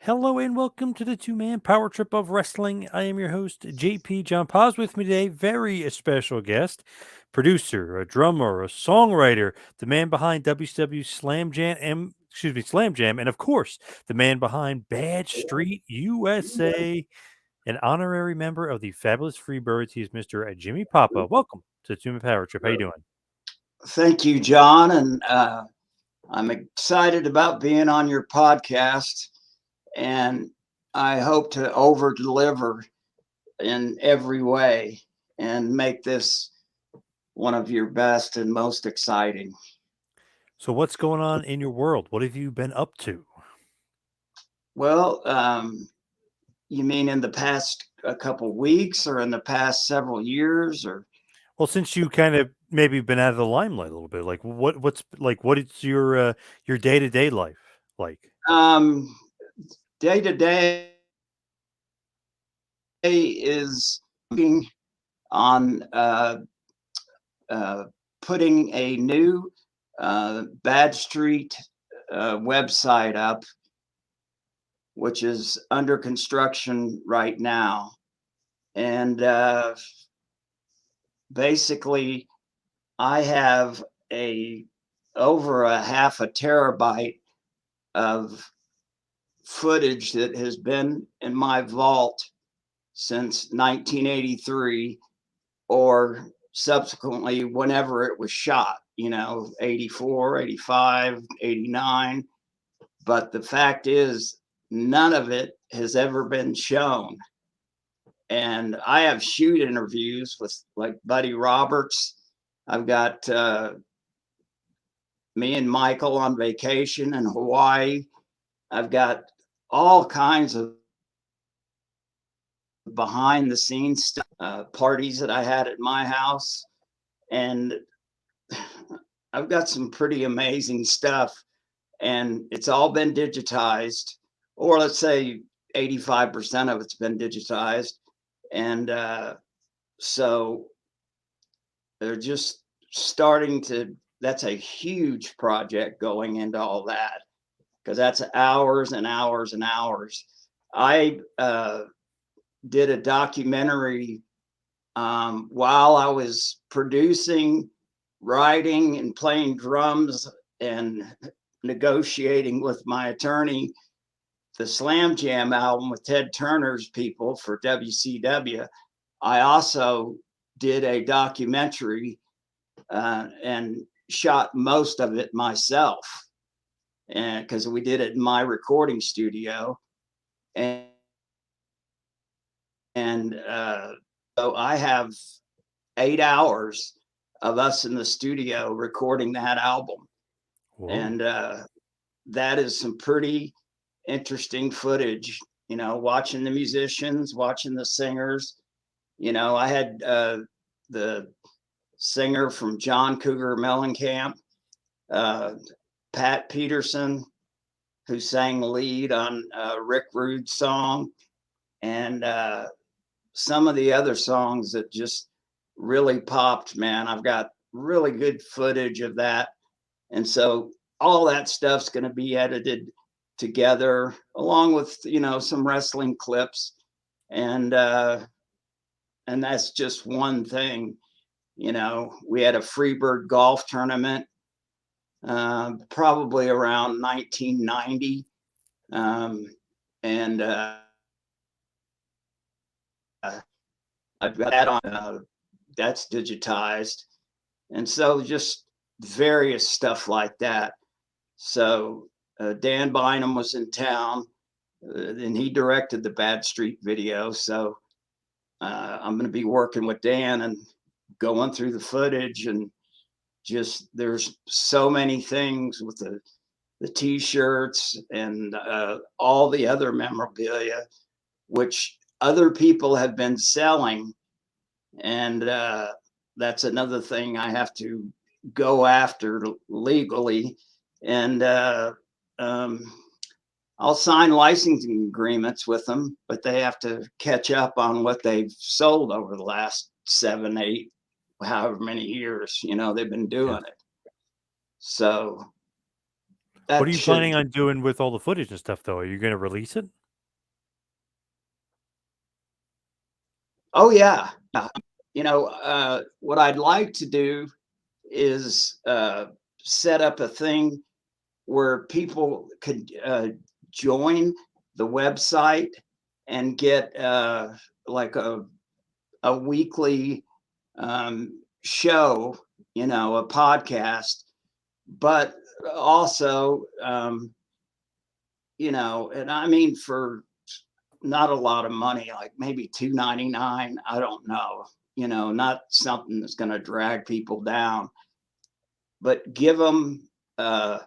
Hello and welcome to the two-man power trip of wrestling. I am your host, JP John Paz. With me today, very special guest, producer, a drummer, a songwriter, the man behind WCW Slam Jam, and of course, the man behind Bad Street USA, an honorary member of the Fabulous Freebirds. He is Mr. Jimmy Papa. Welcome to the two-man power trip. How you doing? Thank you, John. And I'm excited about being on your podcast. And I hope to over deliver in every way and make this one of your best and most exciting. So, what's going on in your world? What have you been up to? Well, you mean in the past a couple weeks or in the past several years or Well, since you kind of maybe been out of the limelight a little bit, like what is your day-to-day life like? um, day to day is working on uh, putting a new Bad Street website up, which is under construction right now. And basically, I have a over a half a terabyte of footage that has been in my vault since 1983 or subsequently whenever it was shot, 84, 85, 89. But the fact is, none of it has ever been shown. And I have shoot interviews with like Buddy Roberts. I've got me and Michael on vacation in Hawaii. I've got all kinds of behind the scenes stuff, parties that I had at my house. And I've got some pretty amazing stuff. And it's all been digitized, or let's say 85% of it's been digitized. And so they're just starting to, that's a huge project going into all that because that's hours and hours and hours. I did a documentary while I was producing, writing, and playing drums and negotiating with my attorney the Slam Jam album with Ted Turner's people for WCW. I also did a documentary and shot most of it myself, and because we did it in my recording studio, and so I have 8 hours of us in the studio recording that album, Whoa. and that is some pretty interesting footage. Watching the musicians, watching the singers. I had the singer from John Cougar Mellencamp, uh, Pat Peterson, who sang lead on Rick Rude's song, and some of the other songs that just really popped, man. I've got really good footage of that. And so all that stuff's going to be edited together along with, some wrestling clips. And, and that's just one thing. We had a Freebird golf tournament, probably around 1990. And I've got that on, that's digitized. And so just various stuff like that. So Dan Bynum was in town and he directed the Bad Street video. So I'm going to be working with Dan and going through the footage, and just there's so many things with the t-shirts and all the other memorabilia, which other people have been selling. And that's another thing I have to go after legally. And um, I'll sign licensing agreements with them, but they have to catch up on what they've sold over the last 7, 8, however many years, they've been Yeah. doing it. So What are That you should. planning on doing with all the footage and stuff, though? Are you going to release it? Oh yeah. What I'd like to do is set up a thing where people could join the website and get like a weekly show, a podcast, but also, and I mean, for not a lot of money, like maybe $2.99. I don't know, not something that's going to drag people down, but give them a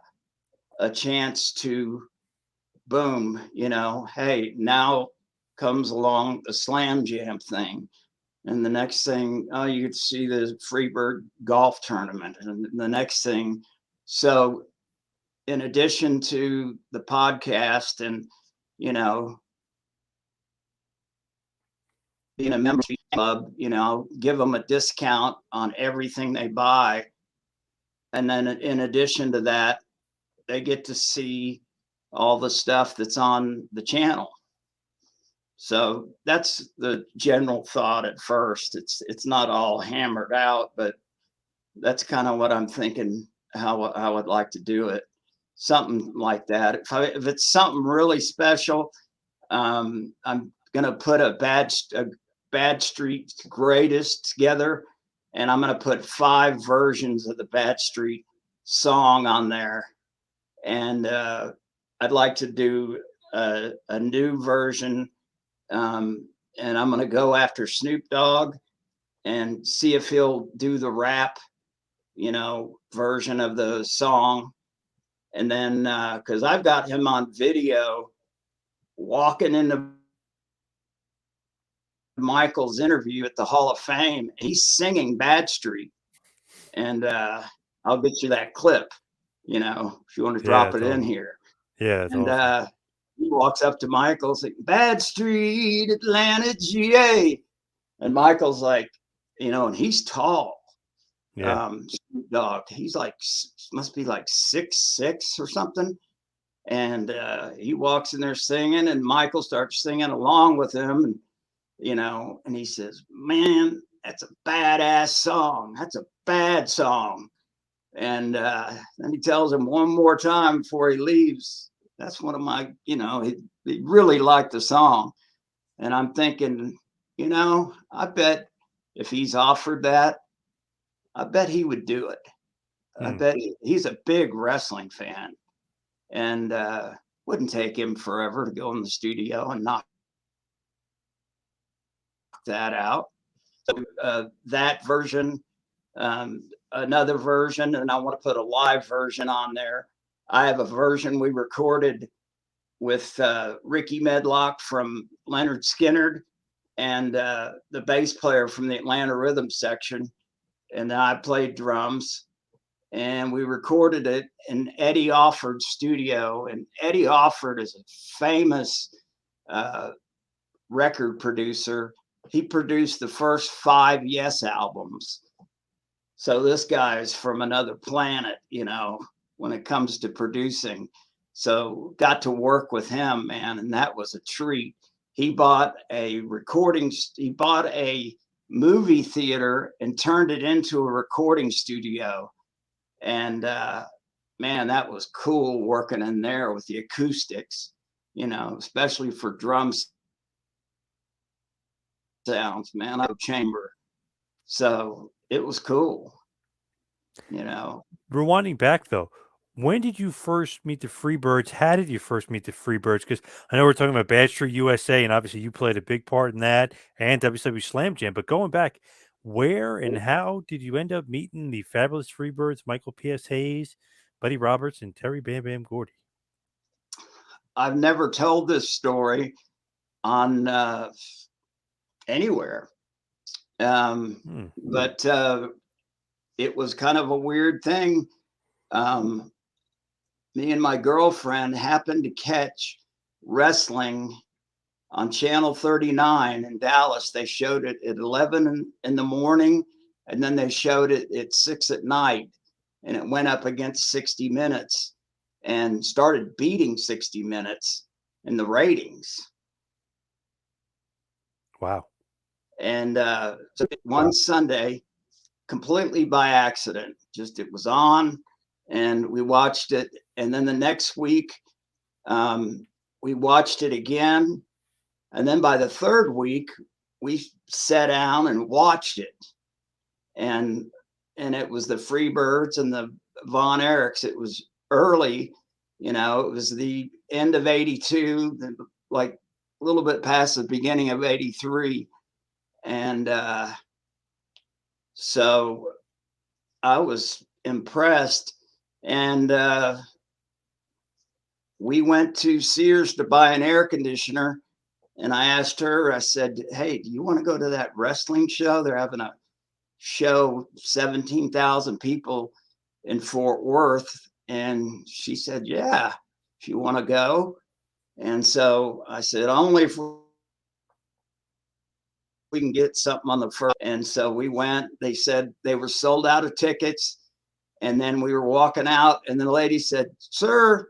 chance to boom, hey, now comes along the Slam Jam thing. And the next thing, oh, you get to see the Freebird golf tournament. And the next thing, so in addition to the podcast and, you know, being a member club, give them a discount on everything they buy. And then in addition to that, they get to see all the stuff that's on the channel. So that's the general thought at first. It's not all hammered out, but that's kind of what I'm thinking. How I would like to do it, something like that. If it's something really special, I'm gonna put a Bad Street greatest together, and I'm gonna put 5 versions of the Bad Street song on there, and I'd like to do a new version, and I'm gonna go after Snoop Dogg and see if he'll do the rap, version of the song, and then because I've got him on video walking into Michael's interview at the Hall of Fame. He's singing Bad Street, and I'll get you that clip, if you want to Yeah, drop it's it in awesome. here. Yeah, it's And awesome. he walks up to Michael, saying, "Bad Street, Atlanta, GA," and Michael's like, and he's tall. Yeah. Dog, he's like must be like 6'6" or something. And he walks in there singing, and Michael starts singing along with him, and and he says, "Man, that's a badass song. That's a bad song." And then he tells him one more time before he leaves, "That's one of my," he really liked the song. And I'm thinking, I bet if he's offered that, I bet he would do it. I Hmm. bet he's a big wrestling fan, and wouldn't take him forever to go in the studio and knock that out. So that version, another version, and I want to put a live version on there. I have a version we recorded with Ricky Medlock from Leonard Skinner and the bass player from the Atlanta Rhythm section, and I played drums. And we recorded it in Eddie Offord's studio. And Eddie Offord is a famous uh, record producer. He produced the first 5 Yes albums. So this guy is from another planet, when it comes to producing. So got to work with him, man, and that was a treat. He bought a movie theater and turned it into a recording studio. And man, that was cool working in there with the acoustics, especially for drum sounds, man. I have a chamber. So it was cool, you know. Rewinding back though, when did you first meet the Freebirds? How did you first meet the Freebirds? Because I know we're talking about Bad Street USA, and obviously you played a big part in that, and WCW Slam Jam. But going back, where and how did you end up meeting the fabulous Freebirds, Michael P.S. Hayes, Buddy Roberts, and Terry Bam Bam Gordy? I've never told this story on anywhere. Hmm. But it was kind of a weird thing. Um, Me and my girlfriend happened to catch wrestling on Channel 39 in Dallas. They showed it at 11 in the morning, and then they showed it at 6 at night, and it went up against 60 Minutes. and started beating 60 Minutes in the ratings. Wow. And so one Sunday, completely by accident, just it was on, and we watched it. And then the next week, we watched it again. And then by the third week, we sat down and watched it. And it was the Freebirds and the Von Erichs. It was early, it was the end of 82, like a little bit past the beginning of 83. And so I was impressed. And we went to Sears to buy an air conditioner. And I asked her, I said, hey, do you want to go to that wrestling show? They're having a show, 17,000 people in Fort Worth. And she said, yeah, if you want to go. And so I said, only if we can get something on the first. And so we went. They said they were sold out of tickets. And then we were walking out, and the lady said, sir,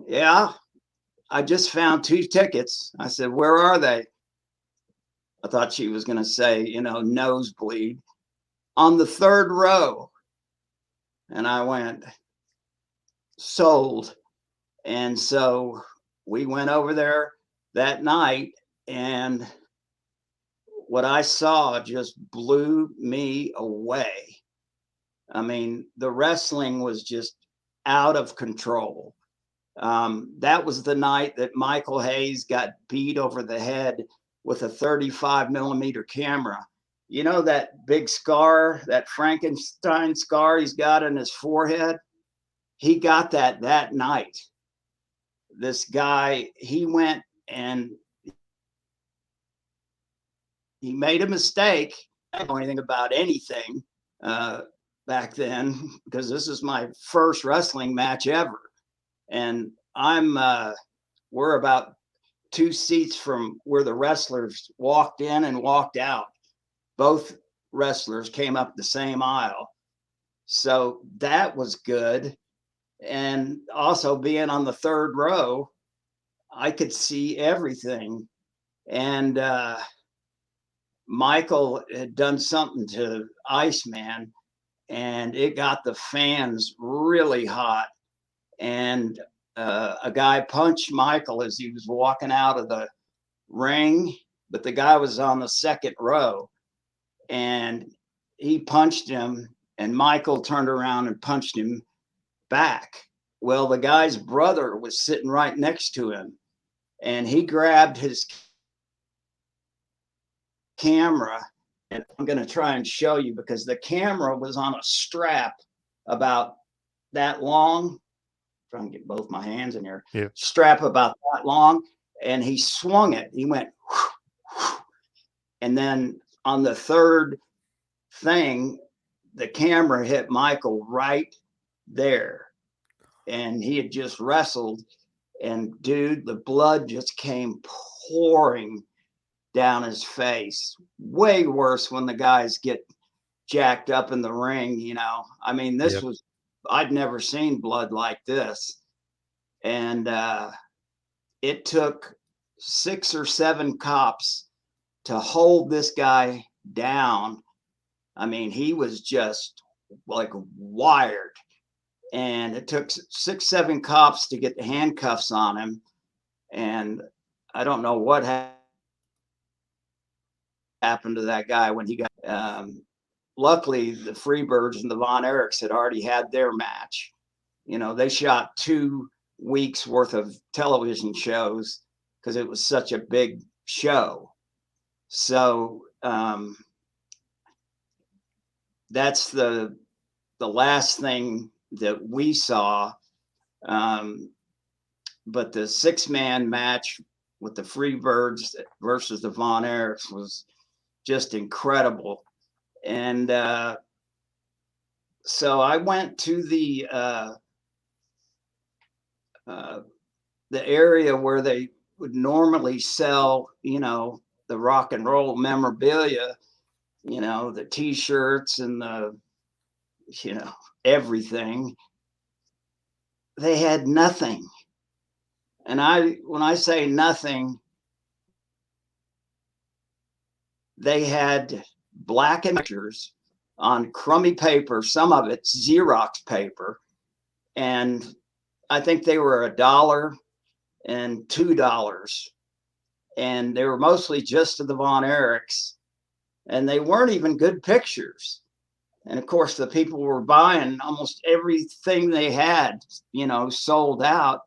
yeah, I just found 2 tickets. I said, where are they? I thought she was going to say, nosebleed. On the 3rd row. And I went, sold. And so we went over there that night, and what I saw just blew me away. I mean, the wrestling was just out of control. That was the night that Michael Hayes got beat over the head with a 35 millimeter camera. You know that big scar, that Frankenstein scar he's got on his forehead? He got that night. This guy, he went and he made a mistake. I don't know anything about anything back then, because this is my first wrestling match ever. And we're about 2 seats from where the wrestlers walked in and walked out. Both wrestlers came up the same aisle. So that was good. And also being on the 3rd row, I could see everything. And Michael had done something to Iceman, and it got the fans really hot. And a guy punched Michael as he was walking out of the ring, but the guy was on the 2nd row, and he punched him, and Michael turned around and punched him back. Well, the guy's brother was sitting right next to him, and he grabbed his camera, and I'm going to try and show you, because the camera was on a strap about that long. Trying to get both my hands in here. Yeah. Strap about that long, and he swung it. He went, and then on the 3rd thing, the camera hit Michael right there, and he had just wrestled, and dude, the blood just came pouring down his face. Way worse when the guys get jacked up in the ring. I mean, this was, I'd never seen blood like this. And it took 6 or 7 cops to hold this guy down. I mean, he was just like wired. And it took 6, 7 cops to get the handcuffs on him. And I don't know what happened to that guy when he got. Luckily, the Freebirds and the Von Erichs had already had their match. They shot 2 weeks worth of television shows because it was such a big show. So that's the last thing that we saw. But the 6-man match with the Freebirds versus the Von Erichs was just incredible. And so I went to the area where they would normally sell, the rock and roll memorabilia, the T-shirts and the, everything. they had nothing. And when I say nothing, they had black pictures on crummy paper, some of it Xerox paper. And I think they were $1 and $2. And they were mostly just to the Von Erichs. And they weren't even good pictures. And of course, the people were buying almost everything they had, sold out.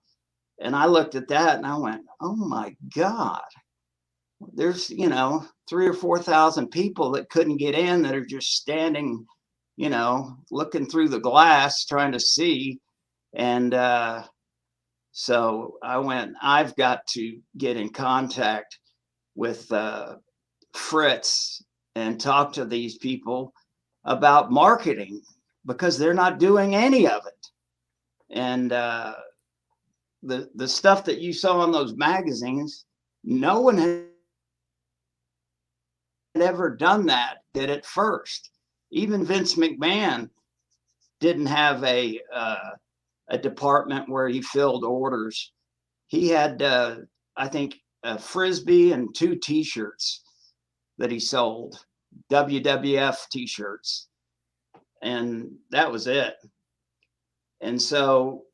And I looked at that and I went, oh my God, there's, 3,000 or 4,000 people that couldn't get in that are just standing, looking through the glass trying to see. And so I went, I've got to get in contact with Fritz and talk to these people about marketing because they're not doing any of it. And the stuff that you saw in those magazines, no one had ever done that, did it first. Even Vince McMahon didn't have a department where he filled orders. He had, I think, a Frisbee and 2 T-shirts that he sold, WWF T-shirts. And that was it. And so,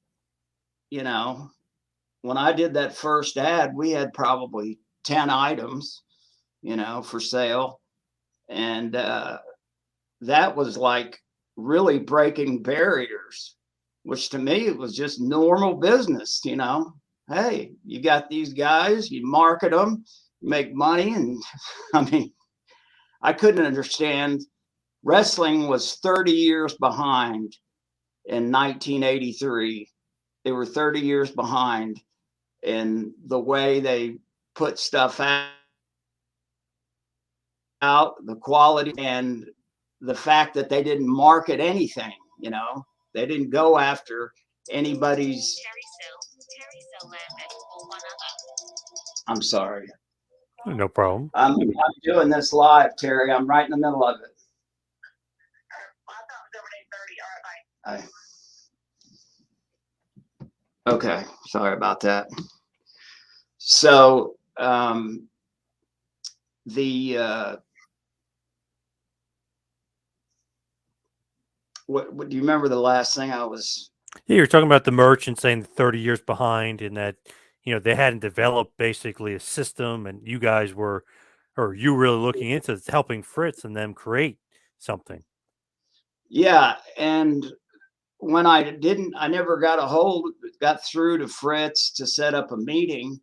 when I did that first ad, we had probably 10 items, for sale. And that was like really breaking barriers, which to me, it was just normal business, Hey, you got these guys, you market them, you make money. And I mean, I couldn't understand. Wrestling was 30 years behind in 1983. They were 30 years behind in the way they put stuff out, the quality, and the fact that they didn't market anything, they didn't go after anybody's. I'm sorry. No problem. I'm doing this live, Terry. I'm right in the middle of it. Okay, sorry about that. So what do you remember the last thing I was? Yeah, you're talking about the merchant saying 30 years behind and that, they hadn't developed basically a system and you guys were, or you really looking into helping Fritz and them create something. Yeah. And when I never got through to Fritz to set up a meeting.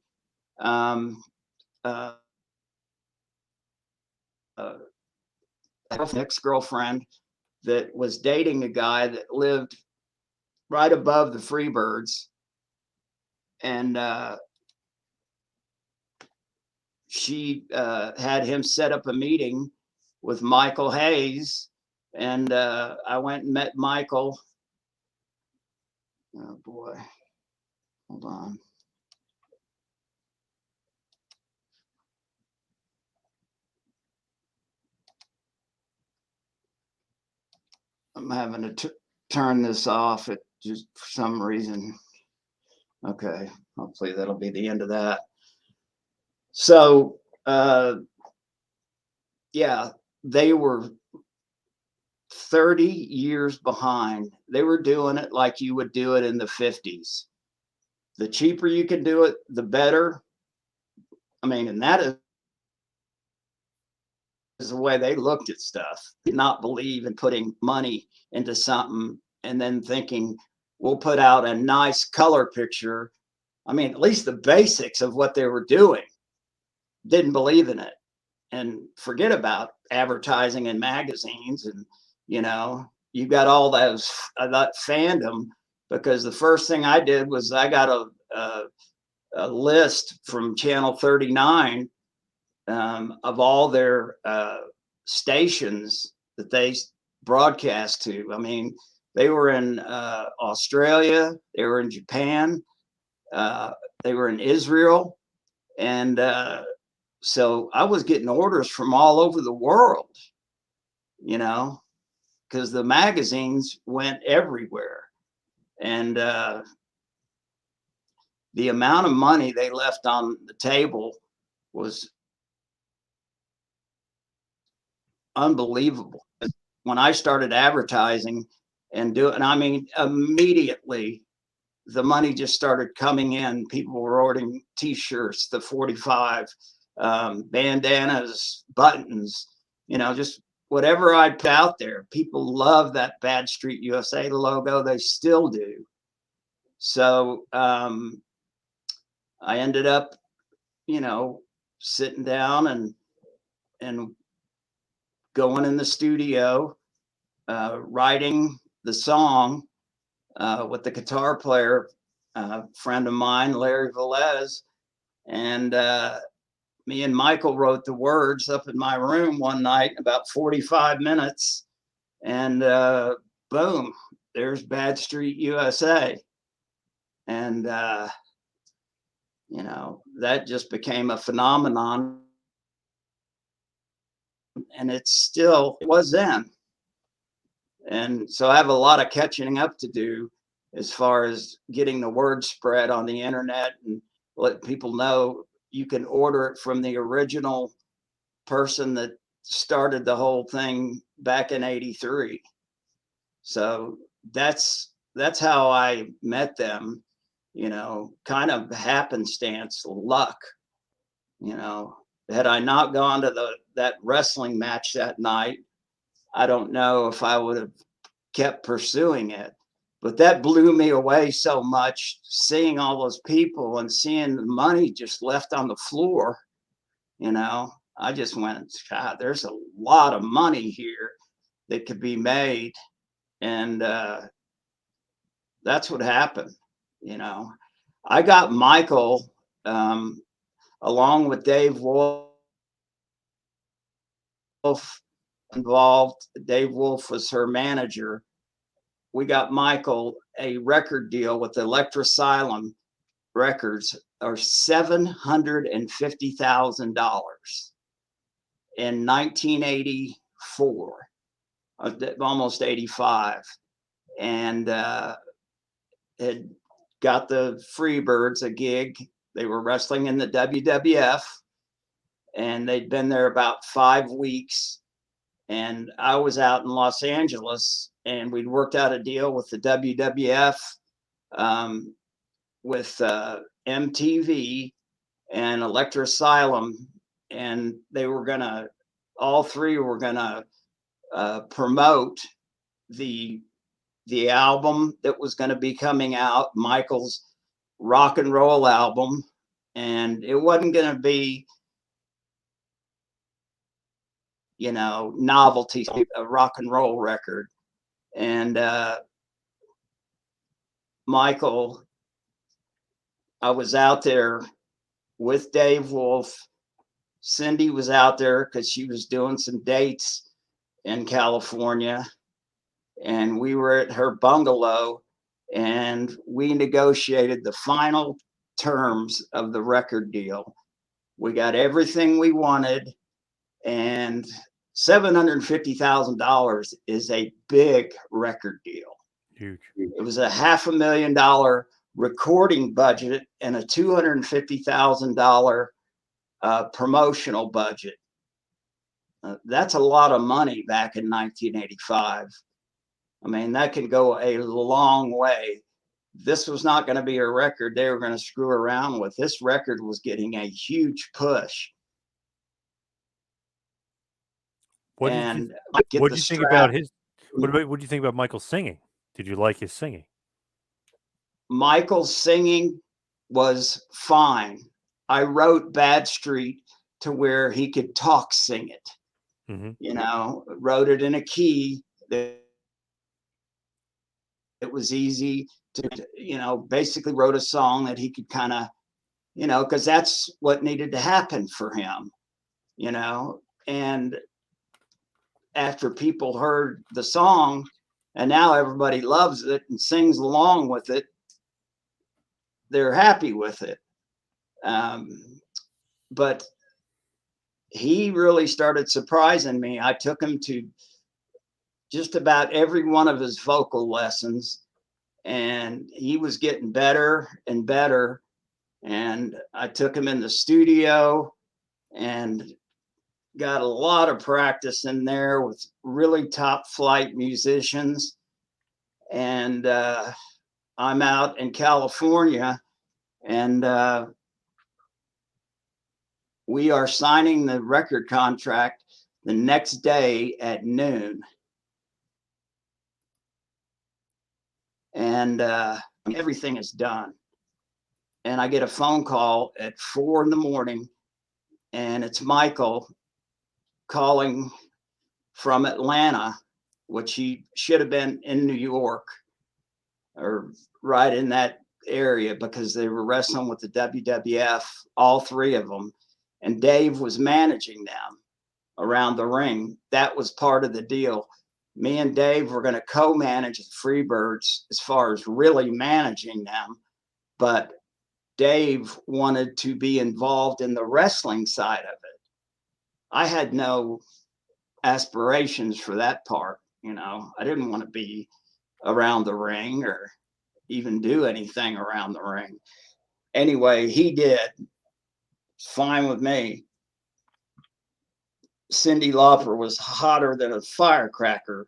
Ex-girlfriend that was dating a guy that lived right above the Freebirds. And she had him set up a meeting with Michael Hayes. And I went and met Michael. Oh boy, hold on. I'm having to turn this off at just for some reason. Okay, hopefully that'll be the end of that. So yeah, they were 30 years behind. They were doing it like you would do it in the 50s. The cheaper you can do it, the better. I mean, and that is the way they looked at stuff. Did not believe in putting money into something and then thinking we'll put out a nice color picture. I mean, at least the basics of what they were doing. Didn't believe in it. And forget about advertising in magazines. And you got all that fandom, because the first thing I did was I got a list from Channel 39 of all their stations that they broadcast to. I mean, they were in Australia, they were in Japan, they were in Israel. And so I was getting orders from all over the world, because the magazines went everywhere. And the amount of money they left on the table was unbelievable. When I started advertising and I mean, immediately the money just started coming in. People were ordering T-shirts, the 45, bandanas, buttons, just whatever I put out there. People love that Bad Street USA logo. They still do. So I ended up, sitting down and going in the studio, writing the song with the guitar player, friend of mine, Larry Velez, and me and Michael wrote the words up in my room one night, about 45 minutes, and boom, there's Bad Street USA, and that just became a phenomenon, and it was then. And so I have a lot of catching up to do as far as getting the word spread on the internet and let people know you can order it from the original person that started the whole thing back in '83. So that's how I met them, kind of happenstance, luck, you know. Had I not gone to that wrestling match that night, I don't know if I would have kept pursuing it. But that blew me away so much, seeing all those people and seeing the money just left on the floor. I just went, God, there's a lot of money here that could be made. And that's what happened. I got Michael, along with Dave Wolf, involved. Dave Wolf was her manager. We got Michael a record deal with Electra Asylum Records, or $750,000 in 1984, almost 85, and had got the Freebirds a gig. They were wrestling in the WWF, and they'd been there about 5 weeks. And I was out in Los Angeles, and we'd worked out a deal with the WWF, with MTV and Electra Asylum, and all three were gonna promote the album that was going to be coming out, Michael's rock and roll album, and it wasn't going to be, novelty, a rock and roll record. And Michael, I was out there with Dave Wolf. Cindy was out there because she was doing some dates in California, and we were at her bungalow, and we negotiated the final terms of the record deal. We got everything we wanted, and $750,000 is a big record deal. Huge. It was a $500,000 recording budget and a $250,000 promotional budget. That's a lot of money back in 1985. I mean, that can go a long way. This was not going to be a record they were going to screw around with. This record was getting a huge push. What did And you, what did you think about his? What do you think about Michael's singing? Did you like his singing? Michael's singing was fine. I wrote Bad Street to where he could talk sing it. Wrote it in a key that it was easy to, basically wrote a song that he could kind of, because that's what needed to happen for him, and after people heard the song and now everybody loves it and sings along with it, they're happy with it. But he really started surprising me. I took him to just about every one of his vocal lessons, and he was getting better and better. And I took him in the studio and got a lot of practice in there with really top flight musicians. And I'm out in California, and we are signing the record contract the next day at noon. And everything is done. And I get a phone call at 4 in the morning, and it's Michael calling from Atlanta, which he should have been in New York or right in that area because they were wrestling with the WWF, all three of them. And Dave was managing them around the ring. That was part of the deal. Me and Dave were going to co-manage the Freebirds as far as really managing them, but Dave wanted to be involved in the wrestling side of it. I had no aspirations for that part. I didn't want to be around the ring or even do anything around the ring. Anyway, he did. It's fine with me. Cyndi Lauper was hotter than a firecracker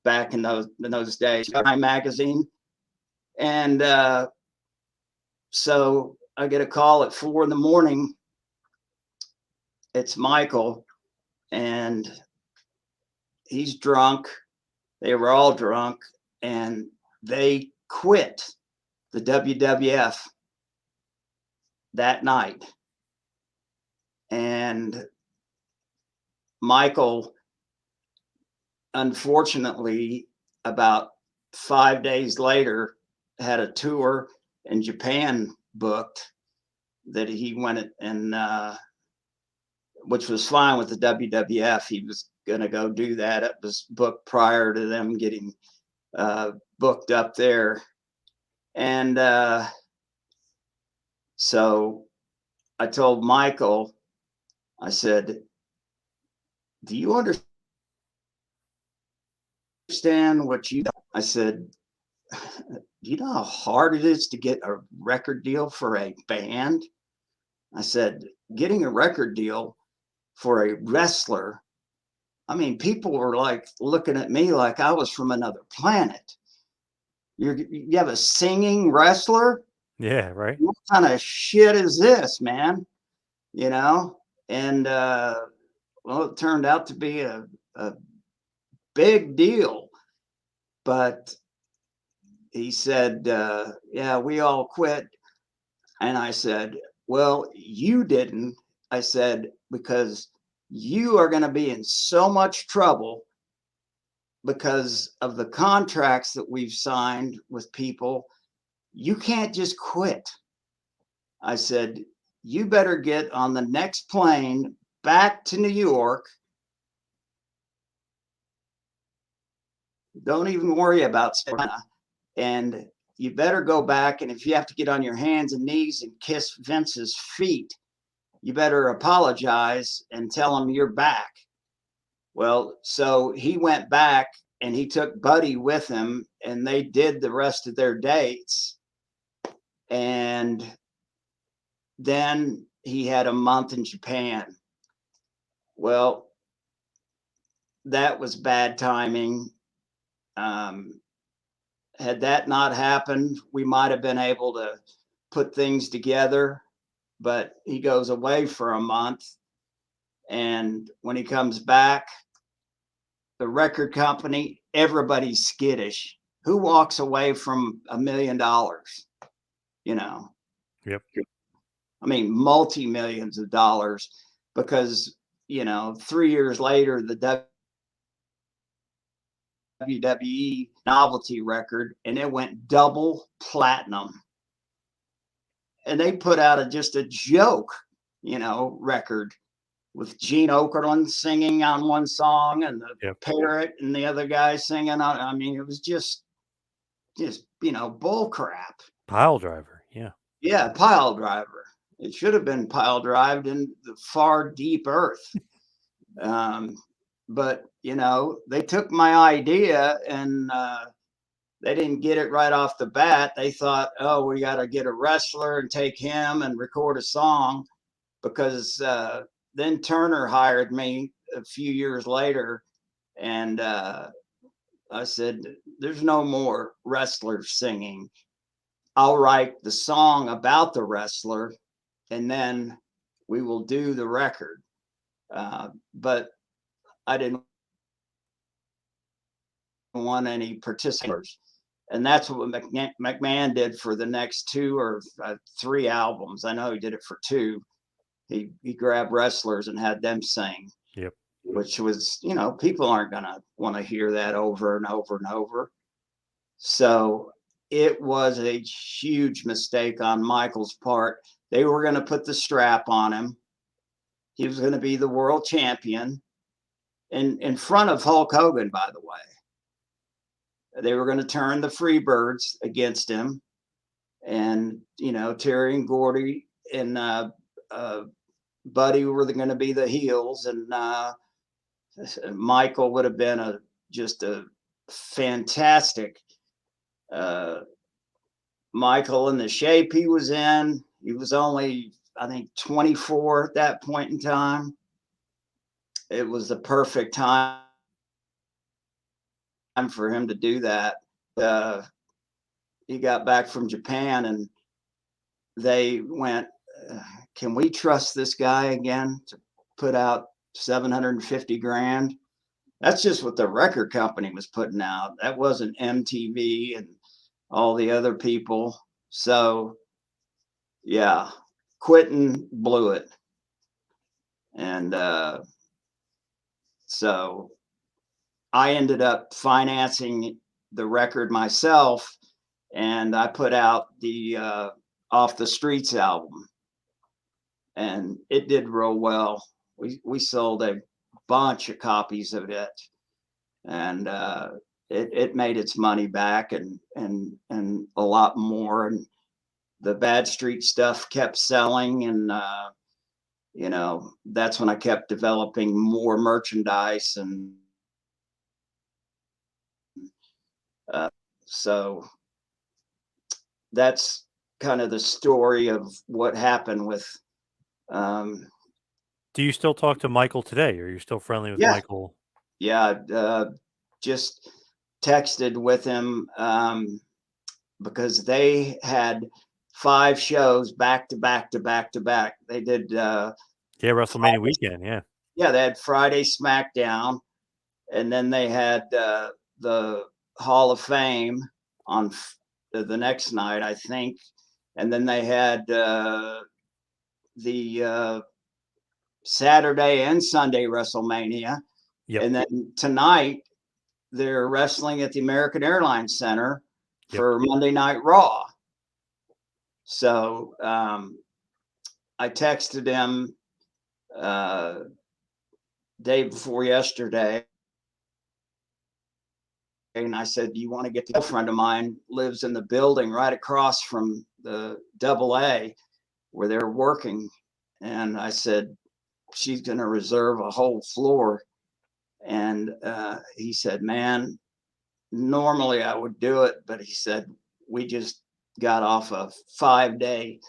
back in those days. Time magazine, and so I get a call at 4 in the morning. It's Michael, and he's drunk. They were all drunk, and they quit the WWF that night. And Michael, unfortunately, about 5 days later, had a tour in Japan booked that he went and which was fine with the WWF. He was going to go do that. It was booked prior to them getting booked up there. And so I told Michael, I said, do you understand what you do? I said, do you know how hard it is to get a record deal for a band? I said, getting a record deal for a wrestler, I mean, people were like looking at me like I was from another planet. You have a singing wrestler? Yeah, right. What kind of shit is this, man? You know? And well, it turned out to be a big deal. But he said, yeah, we all quit. And I said, well, you didn't. I said, because you are going to be in so much trouble because of the contracts that we've signed with people. You can't just quit. I said, you better get on the next plane back to New York. Don't even worry about Savannah. And you better go back. And if you have to get on your hands and knees and kiss Vince's feet, you better apologize and tell him you're back. Well, so he went back and he took Buddy with him, and they did the rest of their dates. And then he had a month in Japan. Well, that was bad timing. Had that not happened, we might have been able to put things together, but he goes away for a month. And when he comes back, the record company, everybody's skittish. Who walks away from $1 million? You know, Yep. I mean, multi-millions of dollars, because, 3 years later, the WWE novelty record, and it went double platinum. And they put out just a joke, record with Gene Okerlund singing on one song and the Yep. parrot and the other guy singing on. I mean, it was just bull crap. Pile driver. Yeah. Yeah, pile driver. It should have been pile drived in the far deep earth. But they took my idea and they didn't get it right off the bat. They thought, oh, we got to get a wrestler and take him and record a song, because then Turner hired me a few years later, and I said, there's no more wrestlers singing. I'll write the song about the wrestler, and then we will do the record. But I didn't want any participators. And that's what McMahon did for the next 2 or 3 albums. I know he did it for 2. He grabbed wrestlers and had them sing. Yep. Which was, people aren't going to want to hear that over and over and over. So it was a huge mistake on Michael's part. They were going to put the strap on him. He was going to be the world champion in front of Hulk Hogan, by the way. They were going to turn the Freebirds against him. And, Terry and Gordy and Buddy were going to be the heels. And Michael would have been just a fantastic Michael in the shape he was in. He was only, I think, 24 at that point in time. It was the perfect time for him to do that. He got back from Japan and they went, can we trust this guy again to put out 750 grand? That's just what the record company was putting out. That wasn't MTV and all the other people. So yeah, Quentin blew it. And so I ended up financing the record myself, and I put out the Off the Streets album, and it did real well. We sold a bunch of copies of it, and it made its money back and a lot more. And the Bad Street stuff kept selling, and that's when I kept developing more merchandise. And so that's kind of the story of what happened with. Do you still talk to Michael today? Are you still friendly with Michael? Yeah, just texted with him because they had 5 shows back to back to back to back. They did WrestleMania weekend. Yeah, they had Friday SmackDown, and then they had the Hall of Fame on the next night, I think, and then they had the Saturday and Sunday WrestleMania. Yep. And then tonight they're wrestling at the American Airlines Center for Monday Night Raw. So I texted him day before yesterday, and I said, do you want to get the girlfriend of mine lives in the building right across from the AA where they're working? And I said, she's going to reserve a whole floor. And he said, man, normally I would do it, but he said, we just got off a 5-day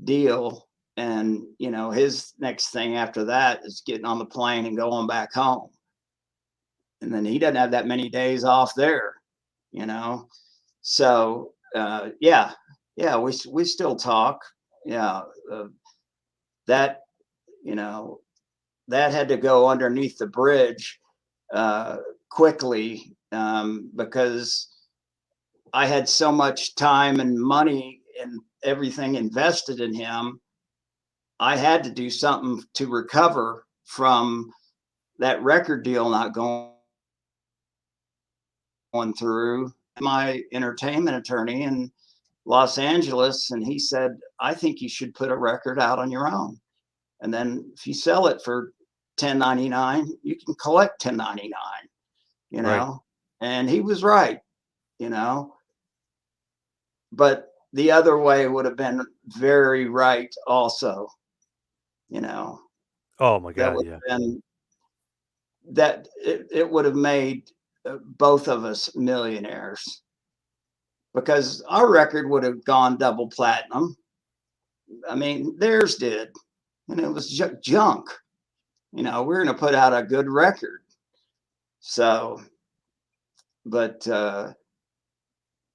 deal. And, his next thing after that is getting on the plane and going back home. And then he doesn't have that many days off there, So, we still talk. Yeah. That had to go underneath the bridge quickly because I had so much time and money and everything invested in him. I had to do something to recover from that record deal not going through. My entertainment attorney in Los Angeles, and he said, I think you should put a record out on your own. And then if you sell it for $10.99, you can collect $10.99, Right. And he was right, but the other way would have been very right also, Oh my that God. would Yeah. have been, that it would have made both of us millionaires, because our record would have gone double platinum. I mean, theirs did, and it was junk. You know, we're going to put out a good record. So, but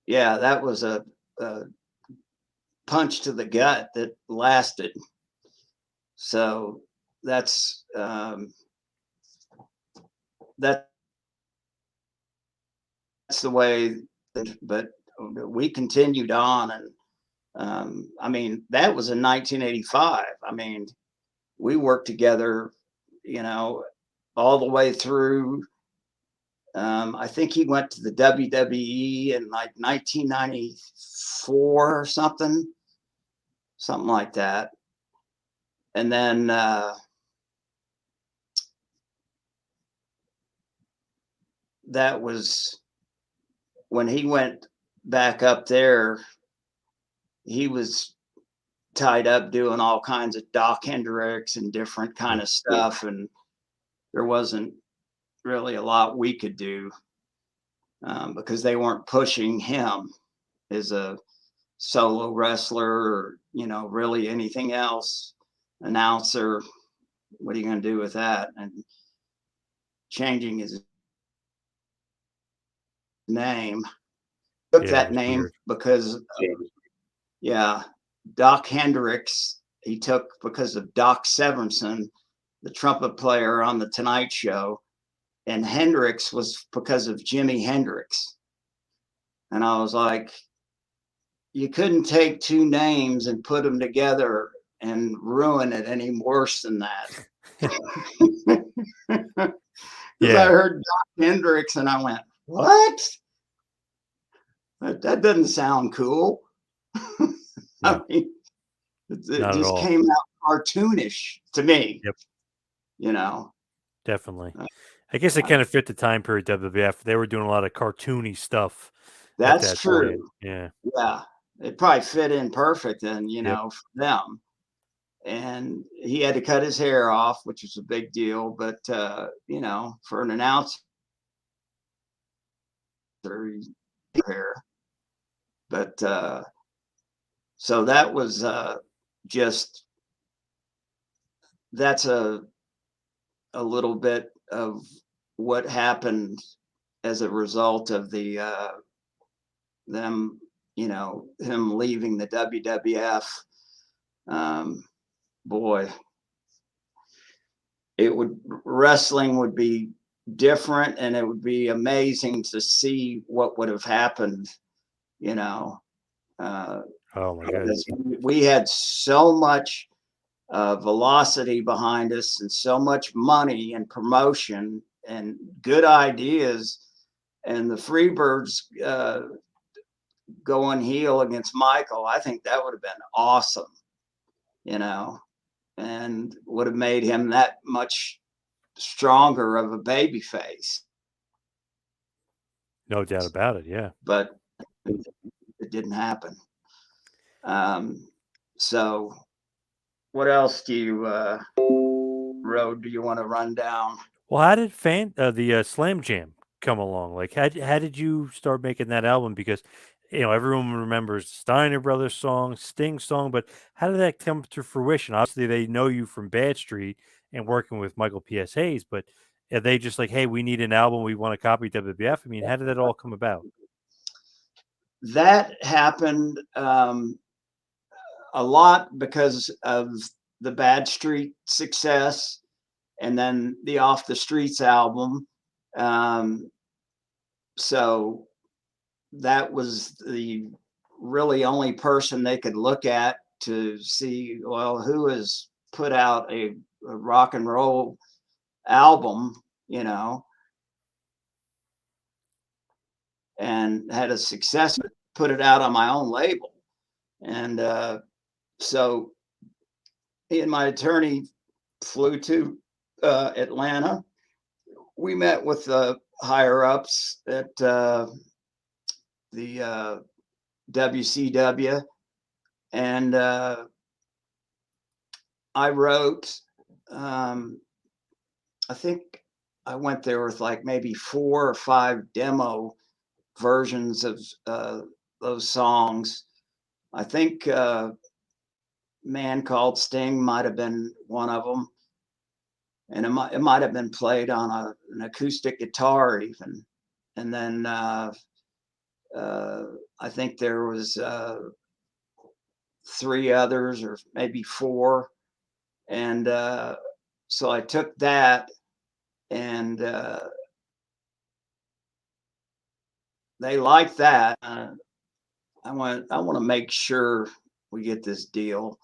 yeah, that was a punch to the gut that lasted. So that's that's the way. But we continued on, and I mean, that was in 1985. I mean, we worked together, you know, all the way through. I think he went to the WWE in like 1994 or something like that. And then that was when he went back up there. He was tied up doing all kinds of Doc Hendricks and different kind of stuff, and there wasn't really a lot we could do because they weren't pushing him as a solo wrestler or, you know, really anything else. Announcer, what are you going to do with that? And changing his name, took that name weird. because yeah, Doc Hendricks he took because of Doc Severinsen, the trumpet player on the Tonight Show, and Hendricks was because of Jimi Hendrix. And I was like, you couldn't take two names and put them together and ruin it any worse than that. Because I heard Doc Hendricks and I went, what? That doesn't sound cool. I mean, it just came out cartoonish to me. Yep. You know, definitely. I guess it kind of fit the time period. WWF, they were doing a lot of cartoony stuff. That's true. Time. Yeah. Yeah. It probably fit in perfect and, you know, for them. And he had to cut his hair off, which was a big deal. But, you know, for an announcer, hair. But so that was just, that's a little bit of what happened as a result of the them, you know, him leaving the WWF. Boy, wrestling would be different, and it would be amazing to see what would have happened. You know, oh my goodness, we had so much velocity behind us, and so much money and promotion and good ideas, and the Freebirds going heel against Michael. I think that would have been awesome, you know, and would have made him that much stronger of a baby face. No doubt about it. Yeah. But it didn't happen. So what else do you road do you want to run down? Well, how did the Slam Jam come along? Like, how did you start making that album? Because, you know, everyone remembers Steiner Brothers song, Sting song, but how did that come to fruition? Obviously, they know you from Bad Street and working with Michael P.S. Hayes, but are they just like, hey, we need an album, we want to copy WWF? I mean, how did that all come about? That happened a lot because of the Bad Street success and then the Off the Streets album. So that was the really only person they could look at to see, well, who has put out a rock and roll album, you know, and had a success, put it out on my own label. And so he and my attorney flew to Atlanta. We met with the higher ups at the WCW, and I wrote. I think I went there with like maybe 4 or 5 demo versions of those songs. I think Man Called Sting might have been one of them, and it might have been played on an acoustic guitar even. And then uh, I think there was three others or maybe four, and so I took that and they liked that. I want to make sure we get this deal,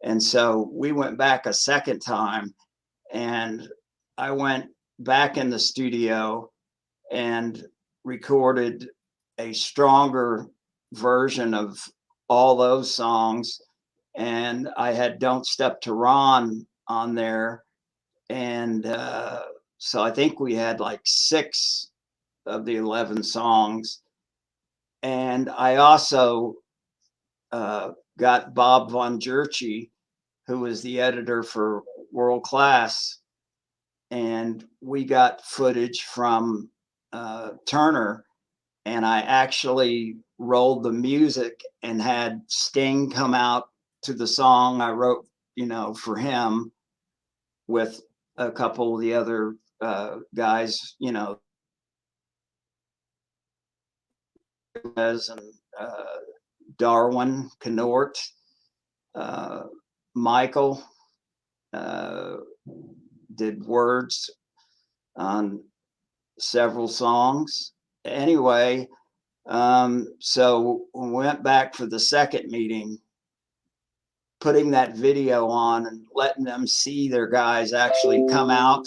and so we went back a second time, and I went back in the studio and recorded a stronger version of all those songs. And I had Don't Step to Ron on there. And so I think we had like 6 of the 11 songs. And I also got Bob Von Jerchy, who was the editor for World Class, and we got footage from Turner, and I actually rolled the music and had Sting come out to the song I wrote, for him, with a couple of the other guys, and Darwin Knort, Michael uh, did words on several songs. Anyway, so we went back for the second meeting, putting that video on and letting them see their guys actually come out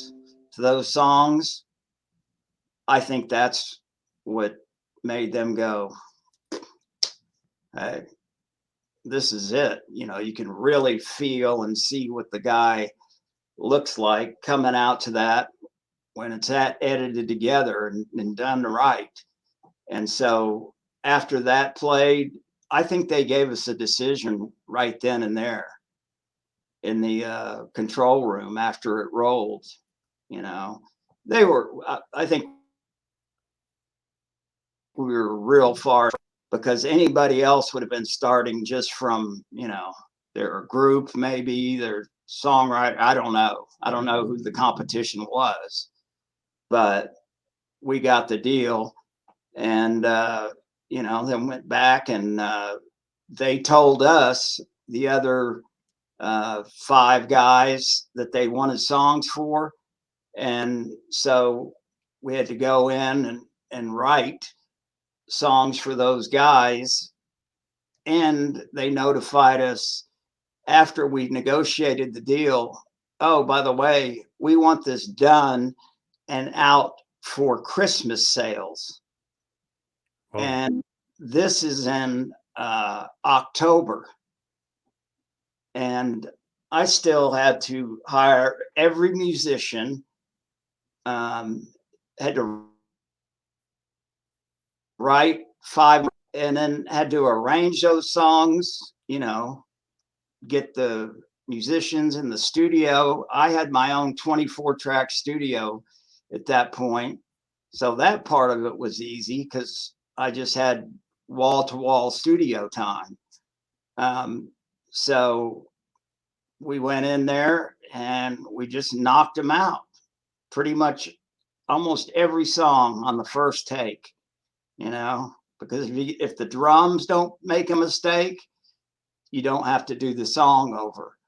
to those songs. I think that's what made them go, hey, this is it. You can really feel and see what the guy looks like coming out to that when it's edited together and done right. And so after that played, I think they gave us a decision right then and there in the control room after it rolled. You know, they were, I think we were real far, because anybody else would have been starting just from, their group, maybe their songwriter. I don't know. I don't know who the competition was, but we got the deal. And, then went back and they told us, the other 5 guys, that they wanted songs for. And so we had to go in and write songs for those guys. And they notified us after we negotiated the deal, oh, by the way, we want this done and out for Christmas sales. Oh, And this is in October. And I still had to hire every musician, had to write 5, and then had to arrange those songs, get the musicians in the studio. I had my own 24-track studio at that point. So that part of it was easy because I just had wall-to-wall studio time. So we went in there and we just knocked them out. Pretty much almost every song on the first take, because if the drums don't make a mistake, you don't have to do the song over.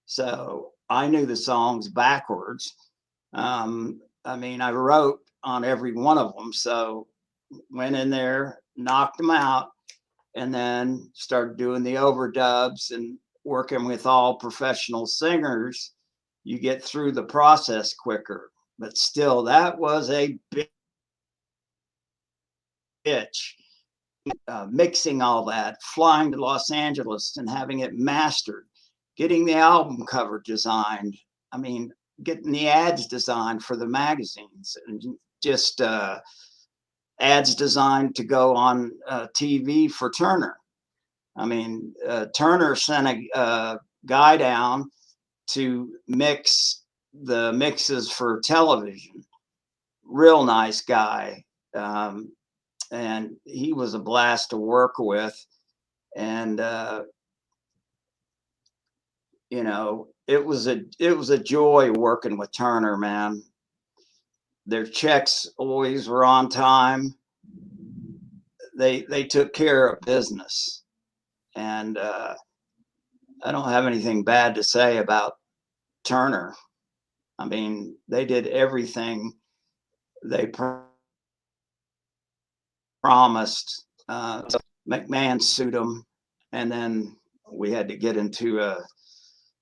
So I knew the songs backwards. I wrote on every one of them. So went in there, knocked them out, and then started doing the overdubs and working with all professional singers. You get through the process quicker. But still, that was a bitch. Mixing all that, flying to Los Angeles and having it mastered, getting the album cover designed. Getting the ads designed for the magazines, and just ads designed to go on TV for Turner. Turner sent a guy down to mix the mixes for television. Real nice guy. and he was a blast to work with. And you know, it was a joy working with Turner, man. Their checks always were on time. They took care of business, and I don't have anything bad to say about Turner. I mean, they did everything they promised. McMahon sued them, and then we had to get into a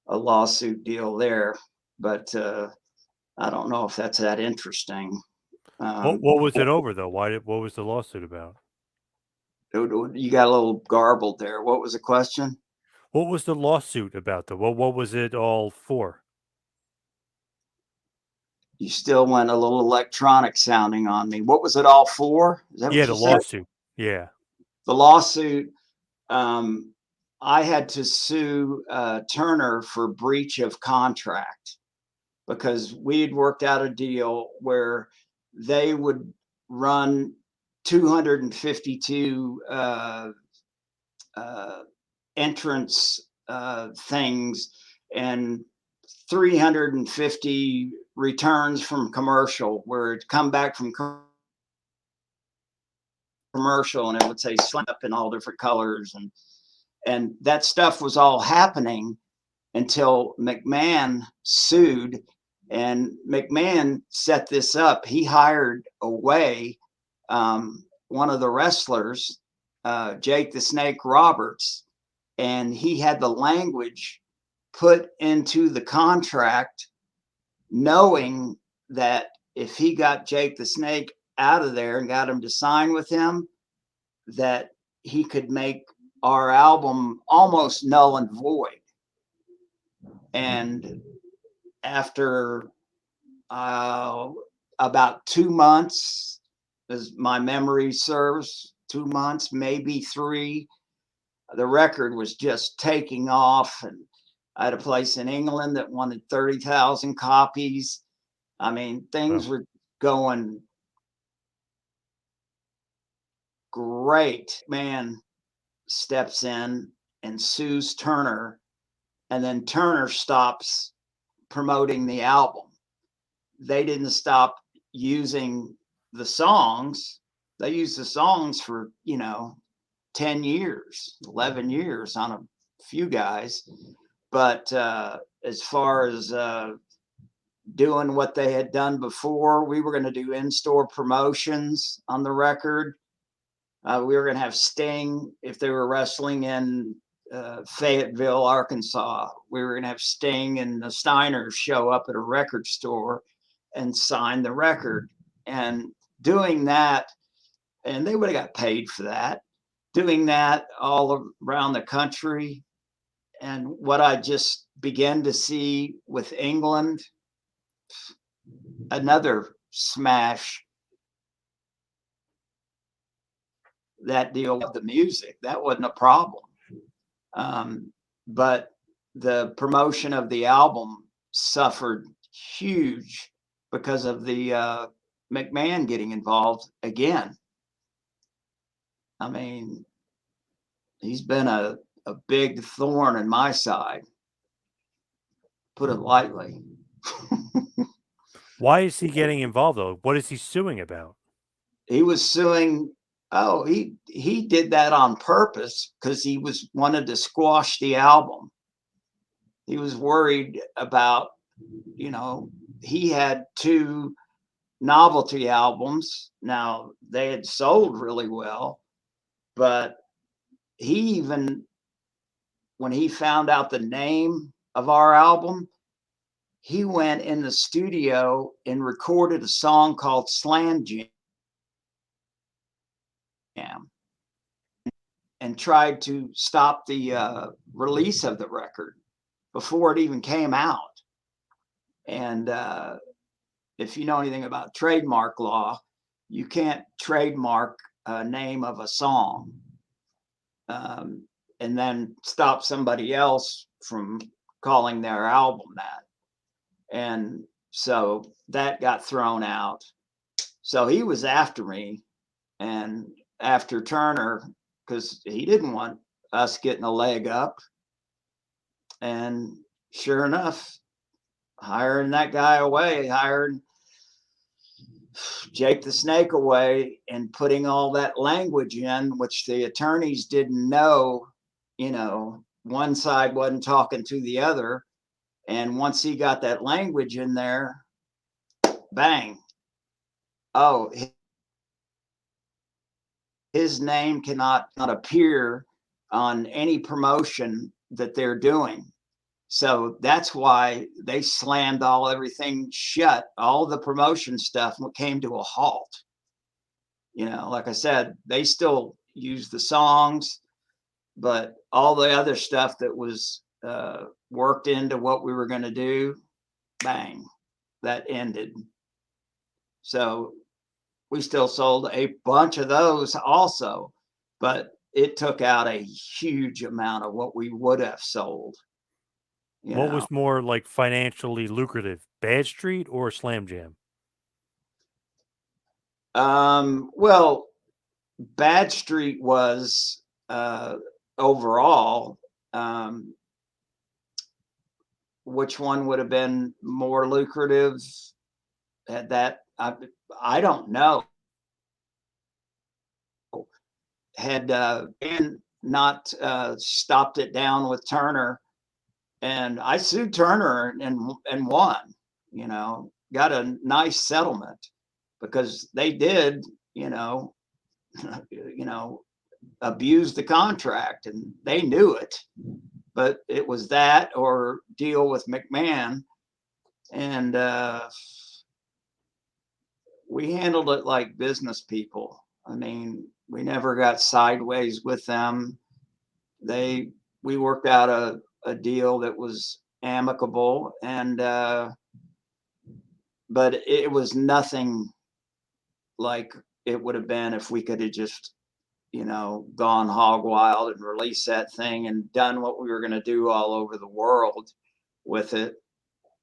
lawsuit deal there. But I don't know if that's that interesting. What was it over though? What was the lawsuit about? You got a little garbled there. What was the question? What was the lawsuit about though? What was it all for? You still went a little electronic sounding on me. What was it all for? Is that Yeah, what the you said? lawsuit. Yeah. The lawsuit. Um, I had to sue Turner for breach of contract because we had worked out a deal where they would run 252 entrance things and 350 returns from commercial, where it'd come back from commercial and it would say slam up in all different colors, and that stuff was all happening until McMahon sued. And McMahon set this up. He hired away one of the wrestlers, Jake the Snake Roberts, and he had the language put into the contract, knowing that if he got Jake the Snake out of there and got him to sign with him, that he could make our album almost null and void. And after about 2 months, as my memory serves, 2 months, maybe three, the record was just taking off. And I had a place in England that wanted 30,000 copies. I mean, things were going great. Man steps in and sues Turner, and then Turner stops promoting the album. They didn't stop using the songs. They used the songs for, 10 years, 11 years on a few guys. But as far as doing what they had done before, we were going to do in-store promotions on the record. We were going to have Sting if they were wrestling in Fayetteville, Arkansas. We were going to have Sting and the Steiners show up at a record store and sign the record. And doing that, and they would have got paid for that, doing that all around the country. And what I just began to see with England, another smash. That deal with the music, that wasn't a problem. But the promotion of the album suffered huge because of the McMahon getting involved again. I mean, he's been a big thorn in my side, put it lightly. Why is he getting involved though? What is he suing about? He was suing. Oh, he did that on purpose because he wanted to squash the album. He was worried about, he had two novelty albums. Now, they had sold really well, but when he found out the name of our album, he went in the studio and recorded a song called Slam Jam and tried to stop the release of the record before it even came out. And if you know anything about trademark law, you can't trademark a name of a song and then stop somebody else from calling their album that. And so that got thrown out. So he was after me, and after Turner because he didn't want us getting a leg up. And sure enough, hiring that guy away, hired Jake the Snake away and putting all that language in, which the attorneys didn't know, one side wasn't talking to the other. And once he got that language in there, bang. Oh, his name cannot appear on any promotion that they're doing. So that's why they slammed everything shut. All the promotion stuff came to a halt. Like I said, they still use the songs, but all the other stuff that was worked into what we were going to do, bang, that ended. So we still sold a bunch of those also, but it took out a huge amount of what we would have sold. What was more like financially lucrative, Bad Street or Slam Jam? Well, Bad Street was overall. Which one would have been more lucrative? Had that I don't know. Had Ben not stopped it down with Turner, and I sued Turner and won. Got a nice settlement because they did, abuse the contract, and they knew it. But it was that or deal with McMahon, and we handled it like business people. I mean, we never got sideways with them. We worked out a deal that was amicable, and but it was nothing like it would have been if we could have just gone hog wild and released that thing and done what we were going to do all over the world with it.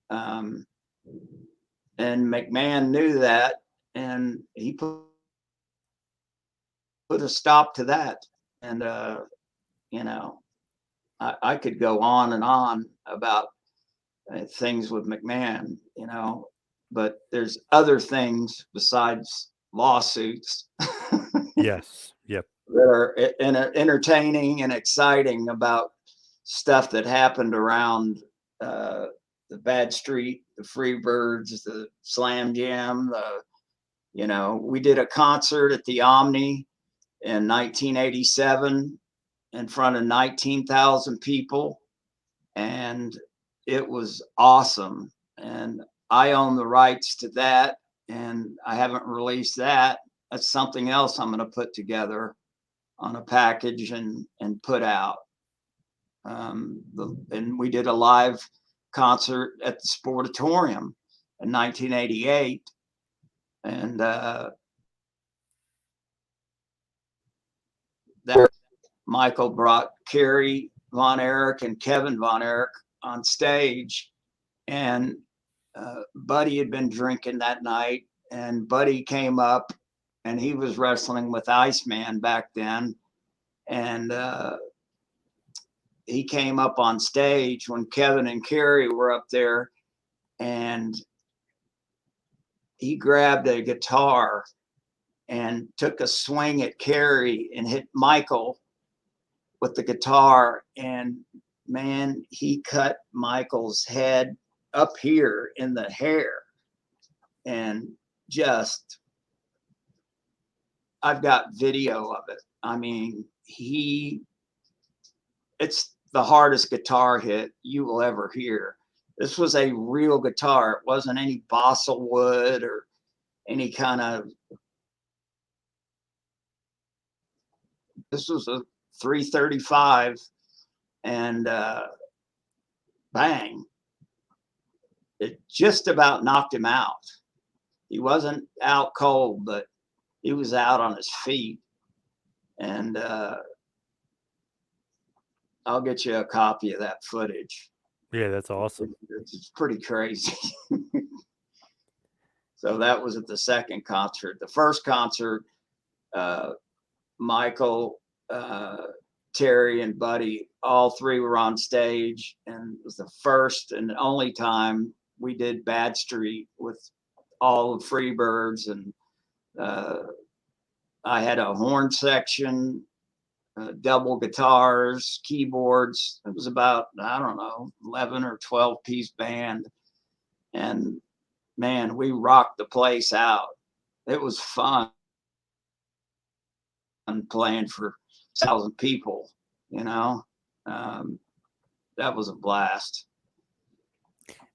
And McMahon knew that, and he put a stop to that. And I could go on and on about things with McMahon, but there's other things besides lawsuits Yes. Yep. that are entertaining and exciting about stuff that happened around the Bad Street, the Freebirds, the Slam Jam. We did a concert at the Omni in 1987 in front of 19,000 people, and it was awesome. And I own the rights to that, and I haven't released that. That's something else I'm going to put together on a package and put out. And we did a live concert at the Sportatorium in 1988, and that Michael brought Kerry Von Erich and Kevin Von Erich on stage, and Buddy had been drinking that night, and Buddy came up, and he was wrestling with Iceman back then, and he came up on stage when Kevin and Kerry were up there, and he grabbed a guitar and took a swing at Kerry and hit Michael with the guitar. And man, he cut Michael's head up here in the hair. And just, I've got video of it. I mean, it's the hardest guitar hit you will ever hear. This was a real guitar. It wasn't any balsa wood or any kind of. This was a 335, and bang! It just about knocked him out. He wasn't out cold, but he was out on his feet. And I'll get you a copy of that footage. Yeah, that's awesome. It's pretty crazy. So that was at the second concert. The first concert, Michael, Terry, and Buddy, all three were on stage, and it was the first and only time we did Bad Street with all the Freebirds, and I had a horn section, double guitars, keyboards. It was about, I don't know, 11 or 12 piece band, and man, we rocked the place out. It was fun playing for 1,000 people, you know. Um, that was a blast.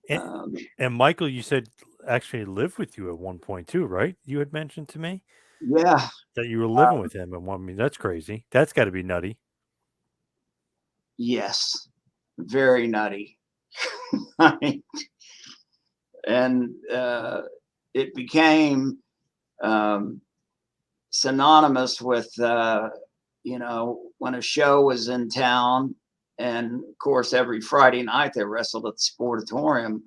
And Michael, you said actually lived with you at one point too, right? You had mentioned to me Yeah, that you were living with him at one. I mean, that's crazy. That's got to be nutty. yes, very nutty. And it became synonymous with, when a show was in town. And of course, every Friday night they wrestled at the Sportatorium,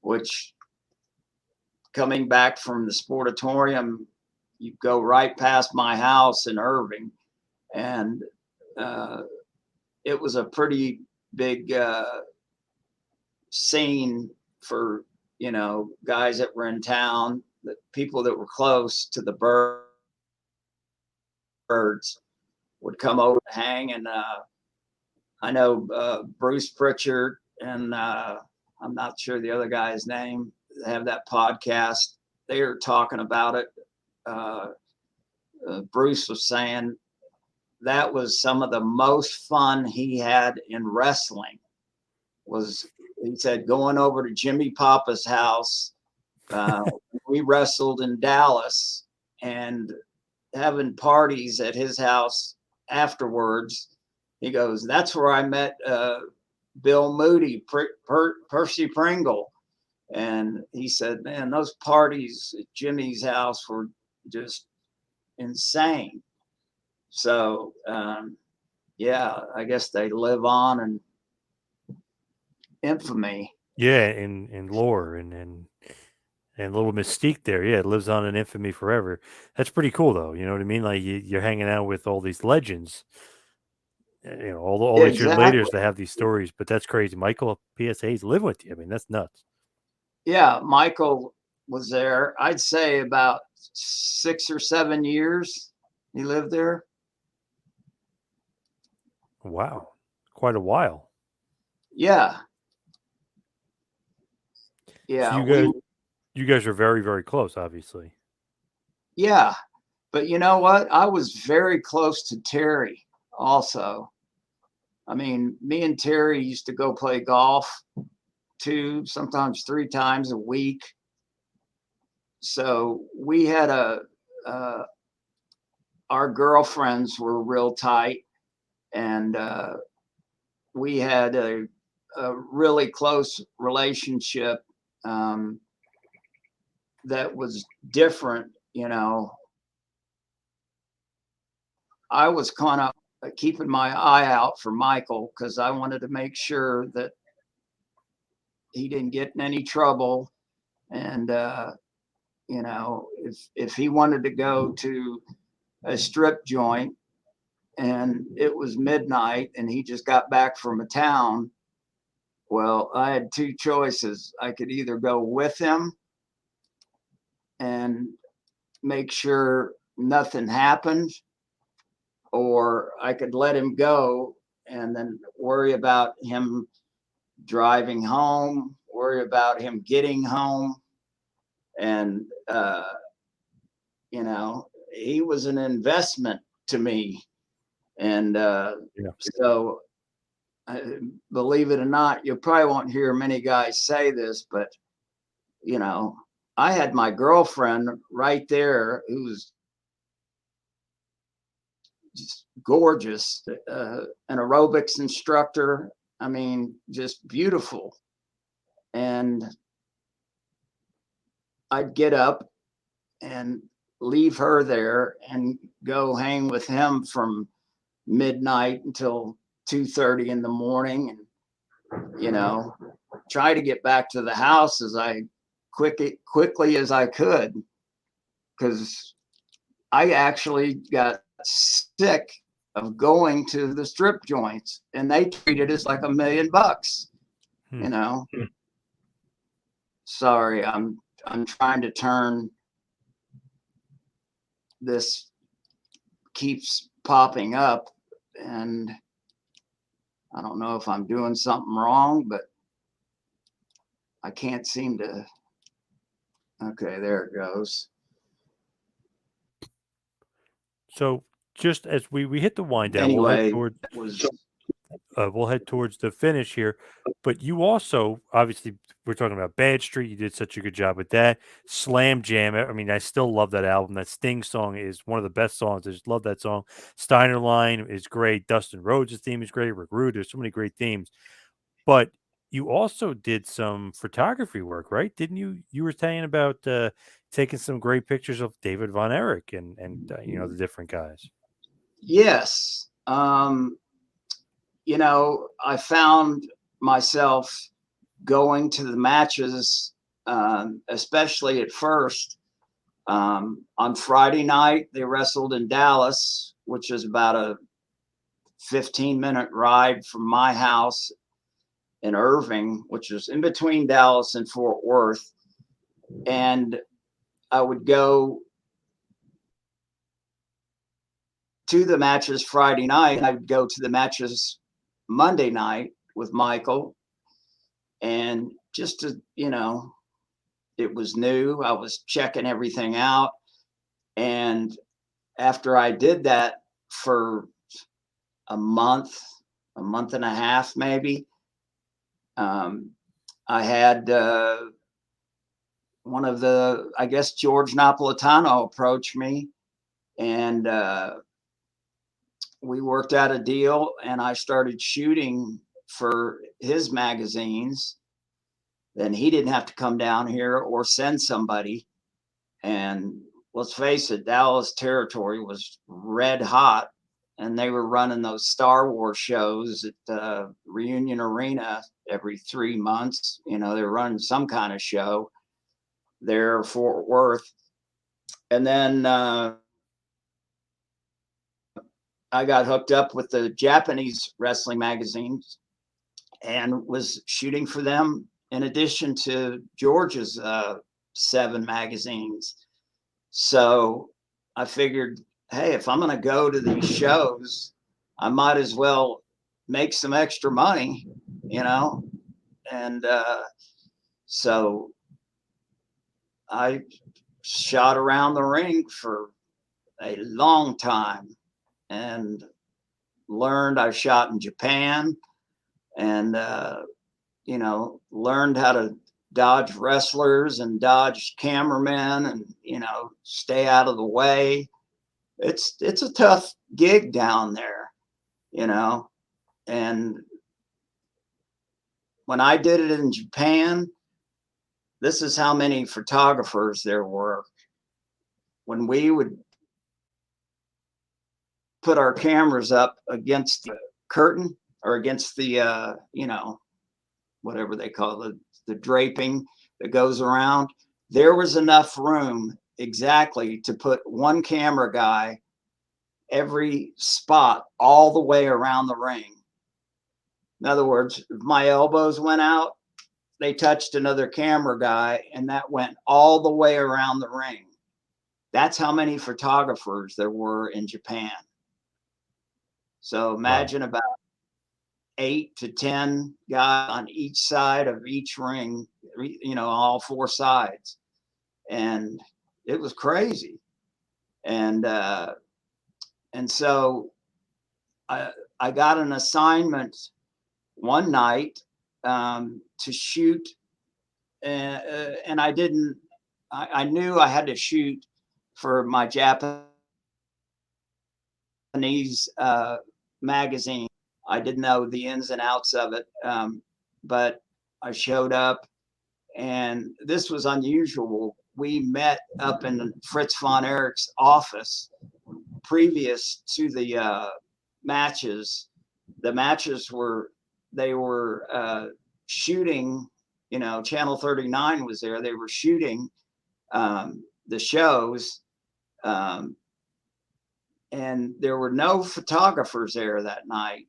which, coming back from the Sportatorium, you go right past my house in Irving. And it was a pretty big scene for, guys that were in town, the people that were close to the birds would come over to hang. And I know Bruce Pritchard and I'm not sure the other guy's name, have that podcast. They were talking about it. Bruce was saying that was some of the most fun he had in wrestling. Was, he said, going over to Jimmy Papa's house. We wrestled in Dallas, and having parties at his house afterwards. He goes, that's where I met Bill Moody, Percy Pringle. And he said, man, those parties at Jimmy's house were just insane. So, yeah, I guess they live on in infamy. Yeah, in lore and little mystique there. Yeah, it lives on in infamy forever. That's pretty cool, though. You know what I mean? Like you're hanging out with all these legends. All these years later Exactly. to have these stories. But that's crazy. Michael PSA's living with you. I mean, that's nuts. Yeah, Michael was there. I'd say about 6 or 7 years he lived there. Wow, quite a while. Yeah. So Yeah, we you guys are very very close, obviously. yeah. But you know what? I was very close to Terry also. I mean, me and Terry used to go play golf 2, sometimes 3 times a week. So we had uh, our girlfriends were real tight, and we had a really close relationship that was different. I was kind of keeping my eye out for Michael because I wanted to make sure that he didn't get in any trouble. And if he wanted to go to a strip joint and it was midnight and he just got back from a town, well, I had 2 choices. I could either go with him and make sure nothing happened, or I could let him go and then worry about him driving home, worry about him getting home. And, he was an investment to me. And Yeah. so, believe it or not, you probably won't hear many guys say this, but, I had my girlfriend right there who's just gorgeous, an aerobics instructor. I mean, just beautiful. And I'd get up and leave her there and go hang with him from midnight until 2:30 in the morning, and try to get back to the house as quickly as I could, because I actually got sick of going to the strip joints, and they treat it as like $1,000,000, Hmm. you know. Sorry, I'm trying to turn this, keeps popping up, and I don't know if I'm doing something wrong, but I can't seem to. Okay, there it goes. So just as we hit the wind down, Anyway, that was we'll head towards the finish here. But you also, obviously, we're talking about Bad Street. You did such a good job with that. Slam Jam. I mean, I still love that album. That Sting song is one of the best songs. I just love that song. Steiner Line is great. Dustin Rhodes' theme is great. Rick Rude. There's so many great themes. But you also did some photography work, right? Didn't you? You were saying about taking some great pictures of David Von Erich and you know, the different guys. yes. You know, I found myself going to the matches, especially at first. On Friday night, they wrestled in Dallas, which is about a 15-minute ride from my house in Irving, which is in between Dallas and Fort Worth. And I would go to the matches Friday night. I would go to the matches Monday night with Michael. And just to, you know, it was new. I was checking everything out. And after I did that for a month, a month and a half, maybe, um, I had one of the, I guess, George Napolitano approached me, and we worked out a deal, and I started shooting for his magazines. Then he didn't have to come down here or send somebody. And let's face it, Dallas territory was red hot, and they were running those Star Wars shows at Reunion Arena every 3 months. You know, they were running some kind of show there, Fort Worth. And then I got hooked up with the Japanese wrestling magazines and was shooting for them in addition to George's 7 magazines. So I figured, hey, if I'm going to go to these shows, I might as well make some extra money, you know? And so I shot around the ring for a long time and learned. I shot in Japan and, you know, learned how to dodge wrestlers and dodge cameramen and, you know, stay out of the way. It's a tough gig down there, you know. And when I did it in Japan, this is how many photographers there were. When we would put our cameras up against the curtain or against the you know, whatever they call the draping that goes around, there was enough room exactly to put one camera guy every spot all the way around the ring. In other words, if my elbows went out, they touched another camera guy, and that went all the way around the ring. That's how many photographers there were in Japan. So Wow. imagine about 8 to 10 guys on each side of each ring, you know, all 4 sides. And it was crazy. And so I got an assignment one night to shoot, and I didn't. I knew I had to shoot for my Japanese magazine. I didn't know the ins and outs of it, but I showed up, and this was unusual. We met up in Fritz von Erich's office previous to the matches. The matches were, they were shooting. You know, Channel 39 was there. They were shooting the shows, um, and there were no photographers there that night.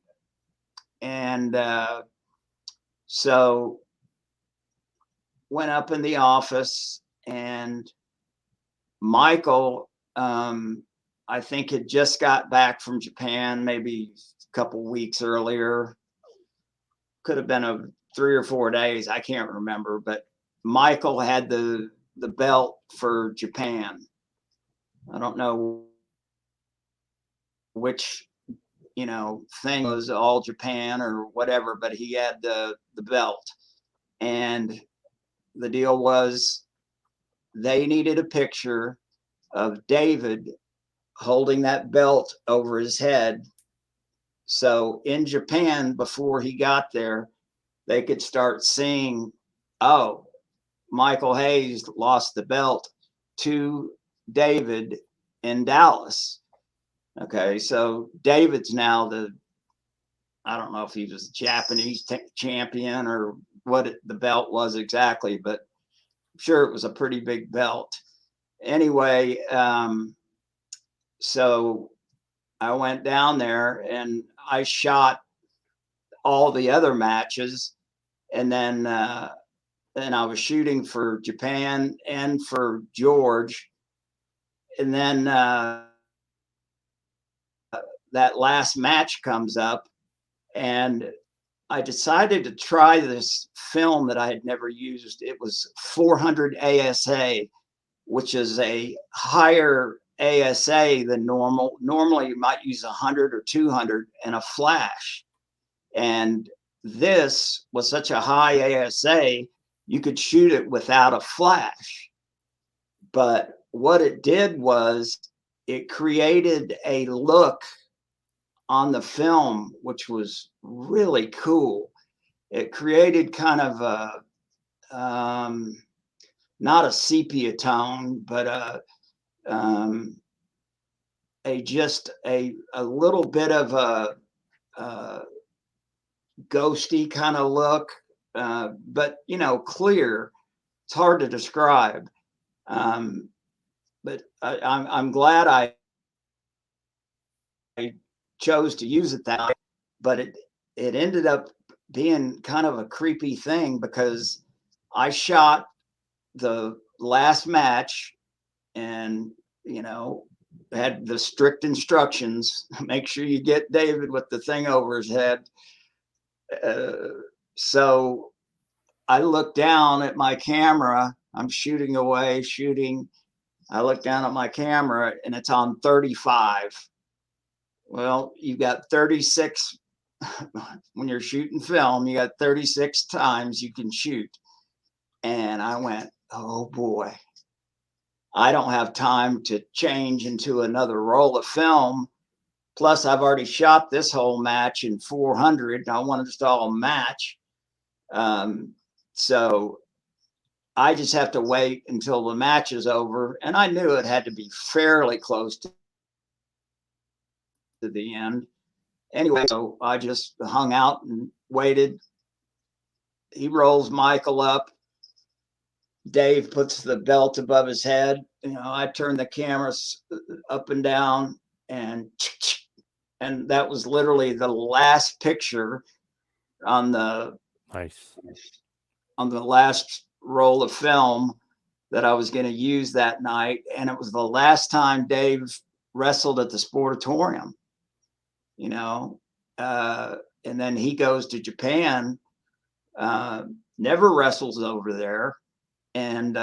And so went up in the office, and Michael, I think, had just got back from Japan, maybe a couple weeks earlier. Could have been 3 or 4 days, I can't remember. But Michael had the belt for Japan. I don't know which thing was All Japan or whatever, but he had the belt. And the deal was they needed a picture of David holding that belt over his head. So in Japan, before he got there, they could start seeing, oh, Michael Hayes lost the belt to David in Dallas. Okay, so David's now I don't know if he was Japanese champion or what the belt was exactly, but I'm sure it was a pretty big belt. Anyway, so I went down there and I shot all the other matches, and then I was shooting for Japan and for George, and then that last match comes up, and I decided to try this film that I had never used. It was 400 ASA, which is a higher ASA than normal. Normally, you might use 100 or 200 and a flash. And this was such a high ASA, you could shoot it without a flash. But what it did was it created a look on the film, which was really cool. It created kind of not a sepia tone, but just a little bit of a ghosty kind of look, but clear. It's hard to describe, but I'm glad I chose to use it that way. But it ended up being kind of a creepy thing, because I shot the last match and had the strict instructions: make sure you get David with the thing over his head. So I look down at my camera. I'm shooting away, shooting. I look down at my camera and it's on 35. Well, you got 36. When you're shooting film, you got 36 times you can shoot. And I went, oh boy, I don't have time to change into another roll of film. Plus, I've already shot this whole match in 400. And I wanted to all match. So I just have to wait until the match is over. And I knew it had to be fairly close to the end. Anyway, so I just hung out and waited. He rolls Michael up. Dave puts the belt above his head. I turn the camera up and down, and that was literally the last picture on the Nice. on the last roll of film that I was going to use that night. And it was the last time Dave wrestled at the Sportatorium, and then he goes to Japan, never wrestles over there. And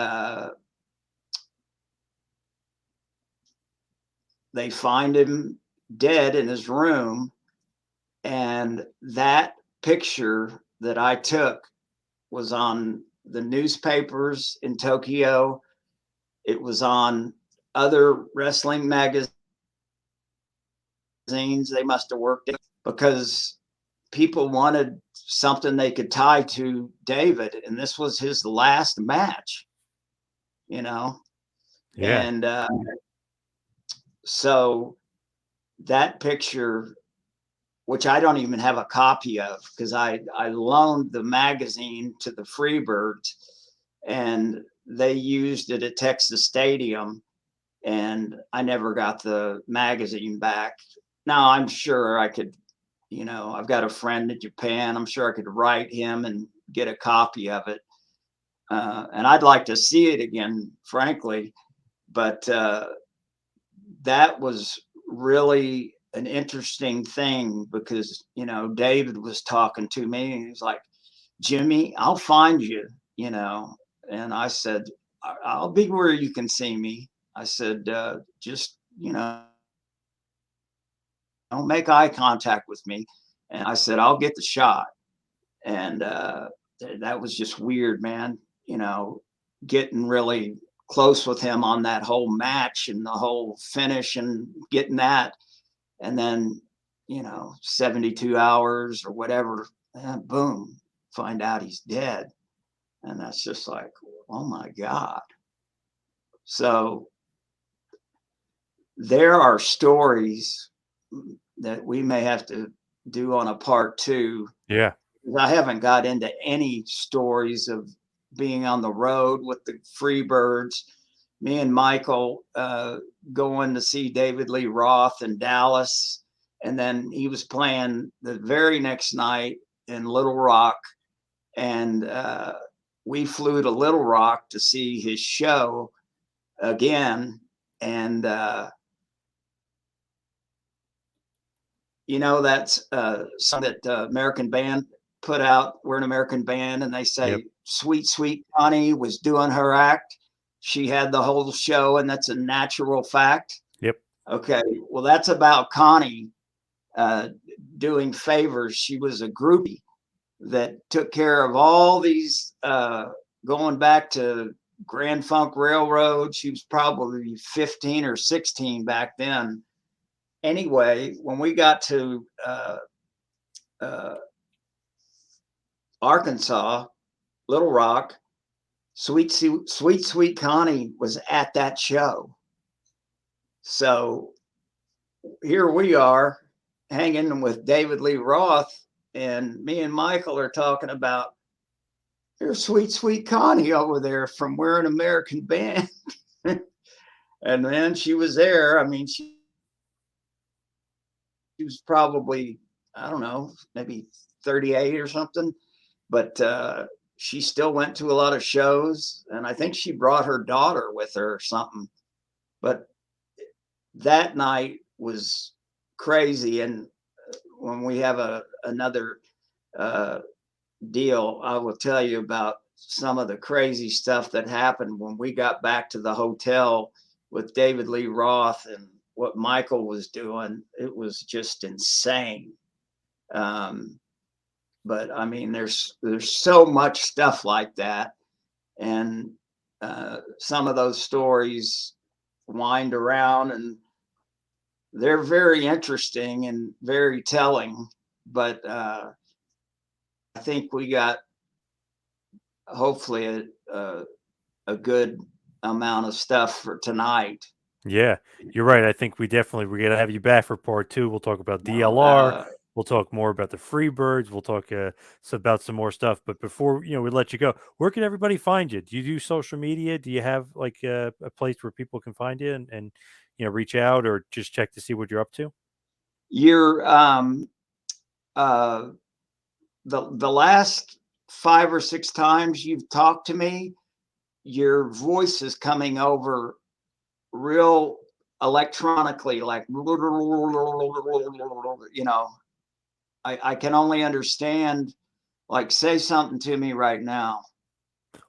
they find him dead in his room. And that picture that I took was on the newspapers in Tokyo. It was on other wrestling magazines. They must have worked it, because people wanted something they could tie to David, and this was his last match, Yeah. And so that picture, which I don't even have a copy of, because I loaned the magazine to the Freebirds, and they used it at Texas Stadium. and I never got the magazine back. Now I'm sure I could, I've got a friend in Japan. I'm sure I could write him and get a copy of it. And I'd like to see it again, frankly. But that was really an interesting thing because, David was talking to me and he's like, Jimmy, I'll find you, And I said, I'll be where you can see me. I said, just, don't make eye contact with me. And I said, I'll get the shot. And that was just weird, man. Getting really close with him on that whole match and the whole finish and getting that. And then, 72 hours or whatever, boom, find out he's dead. And that's just like, oh my God. So there are stories that we may have to do on a part two. Yeah. I haven't got into any stories of being on the road with the Freebirds. Me and Michael going to see David Lee Roth in Dallas. And then he was playing the very next night in Little Rock. And we flew to Little Rock to see his show again. And, that's song that American Band put out. We're an American Band. And they Yep. say, Sweet, Sweet Connie was doing her act. She had the whole show, and that's a natural fact. Yep. Okay. Well, that's about Connie doing favors. She was a groupie that took care of all these, going back to Grand Funk Railroad. She was probably 15 or 16 back then. Anyway, when we got to uh, Arkansas, Little Rock, Sweet Connie was at that show. So here we are hanging with David Lee Roth, and me and Michael are talking about, there's Sweet Connie over there from We're an American Band. And then she was there. I mean, she was probably, I don't know, maybe 38 or something, but she still went to a lot of shows. And I think she brought her daughter with her or something. But that night was crazy. And when we have another uh, deal, I will tell you about some of the crazy stuff that happened when we got back to the hotel with David Lee Roth and what Michael was doing. It was just insane. But I mean, there's so much stuff like that, and some of those stories wind around, and they're very interesting and very telling. But I think we got hopefully a good amount of stuff for tonight. Yeah, you're right. I think we're gonna have you back for part two. We'll talk about Now, DLR. We'll talk more about the Freebirds. We'll talk about some more stuff. But before we let you go, where can everybody find you? Do you do social media? Do you have like a place where people can find you and reach out or just check to see what you're up to? you're uh, the last 5 or 6 times you've talked to me, your voice is coming over real electronically, like, I can only understand, like, say something to me right now.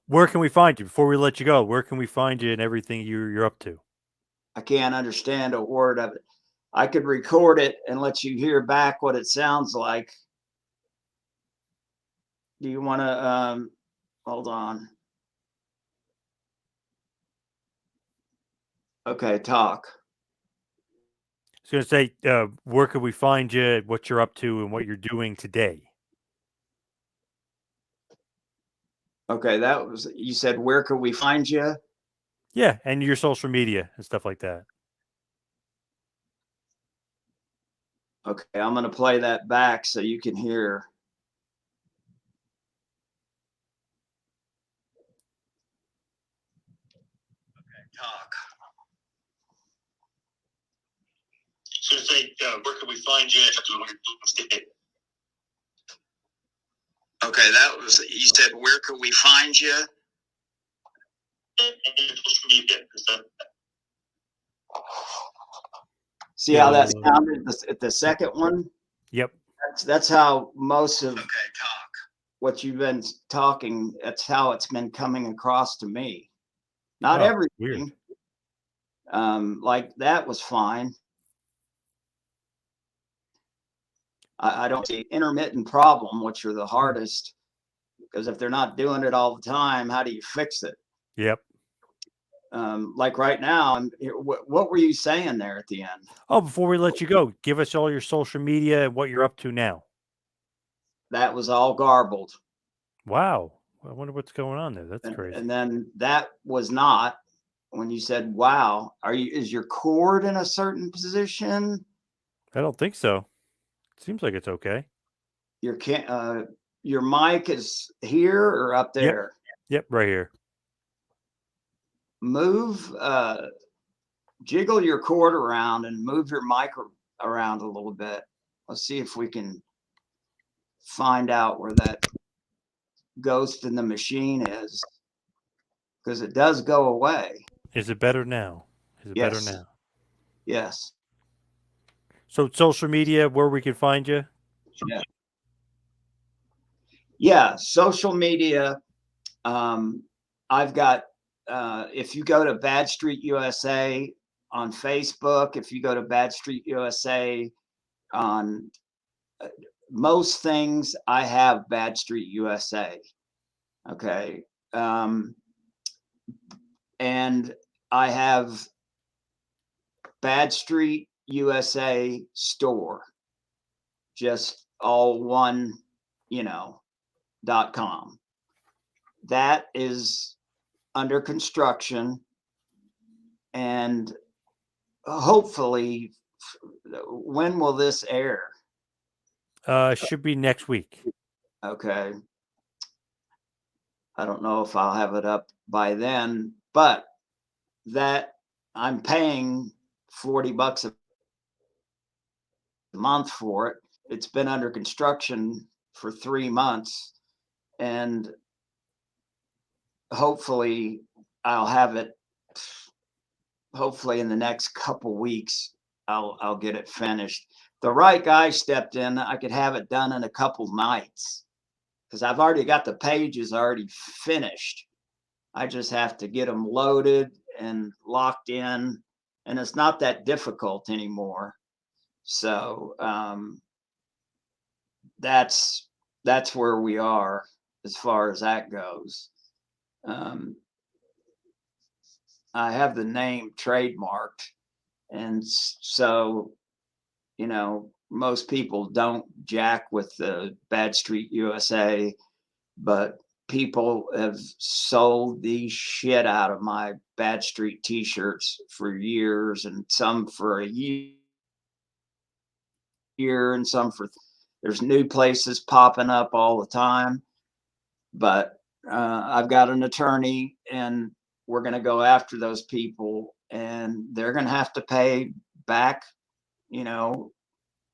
Where can we find you before we let you go? Where can we find you and everything you're up to? I can't understand a word of it. I could record it and let you hear back what it sounds like. Do you want to, hold on. Okay, talk. I was gonna say, where can we find you? What you're up to and what you're doing today? Okay, that was, you said, where could we find you? Yeah, and your social media and stuff like that. Okay, I'm going to play that back so you can hear. Talk. say, where can we find you? Okay, that was, you said, where could we find you? Social media. See how that sounded at the second one? Yep. That's how most of what you've been talking, that's how it's been coming across to me. Not everything. Weird. Like that was fine. I don't see intermittent problem, which are the hardest, because if they're not doing it all the time, how do you fix it? Yep. Like right now, what were you saying there at the end? Oh, before we let you go, give us all your social media and what you're up to now. That was all garbled. Wow. I wonder what's going on there. That's crazy. And then that was not when you said, wow, is your cord in a certain position? I don't think so. Seems like it's okay. Your mic is here or up there? Yep, right here. Move, jiggle your cord around and move your mic around a little bit. Let's see if we can find out where that ghost in the machine is, because it does go away. Is it better now? Is it better now? Yes. So social media, where we can find you? Yeah. Yeah, social media. I've got, if you go to Bad Street USA on Facebook, if you go to Bad Street USA on most things, I have Bad Street USA. Okay. And I have Bad Street USA store, just all one, .com. That is under construction, and hopefully, when will this air? Should be next week. Okay. I don't know if I'll have it up by then, but that I'm paying $40 a month for it. It's been under construction for 3 months, and hopefully I'll have it. Hopefully in the next couple weeks, I'll get it finished. The right guy stepped in. I could have it done in a couple nights, because I've already got the pages already finished. I just have to get them loaded and locked in, and it's not that difficult anymore. So that's where we are as far as that goes. I have the name trademarked, and so most people don't jack with the Bad Street USA, but people have sold the shit out of my Bad Street t-shirts for years, and some for a year and some for, there's new places popping up all the time. But I've got an attorney, and we're going to go after those people, and they're going to have to pay back,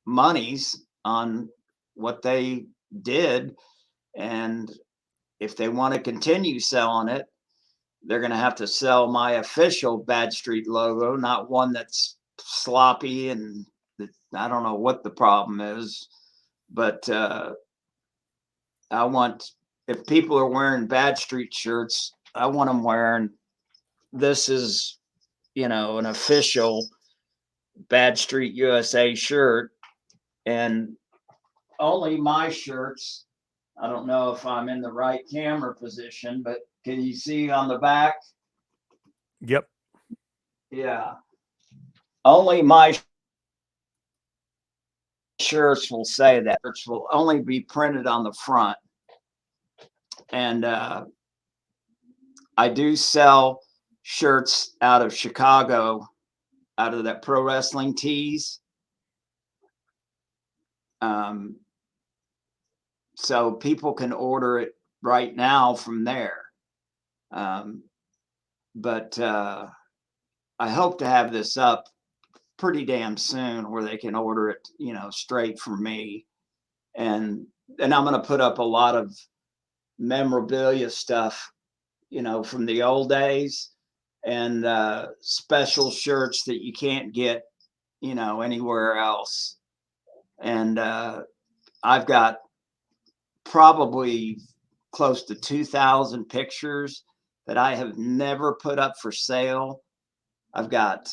monies on what they did. And if they want to continue selling it, they're going to have to sell my official Bad Street logo, not one that's sloppy and I don't know what the problem is. But I want, if people are wearing Bad Street shirts, I want them wearing, this is, an official Bad Street USA shirt. And only my shirts, I don't know if I'm in the right camera position, but can you see on the back? Yep. Yeah. Only my shirts will say that. Shirts will only be printed on the front. And I do sell shirts out of Chicago, out of that Pro Wrestling Tees. So people can order it right now from there. But I hope to have this up pretty damn soon where they can order it, straight from me. And I'm going to put up a lot of memorabilia stuff, from the old days, and special shirts that you can't get, anywhere else. And I've got probably close to 2,000 pictures that I have never put up for sale. I've got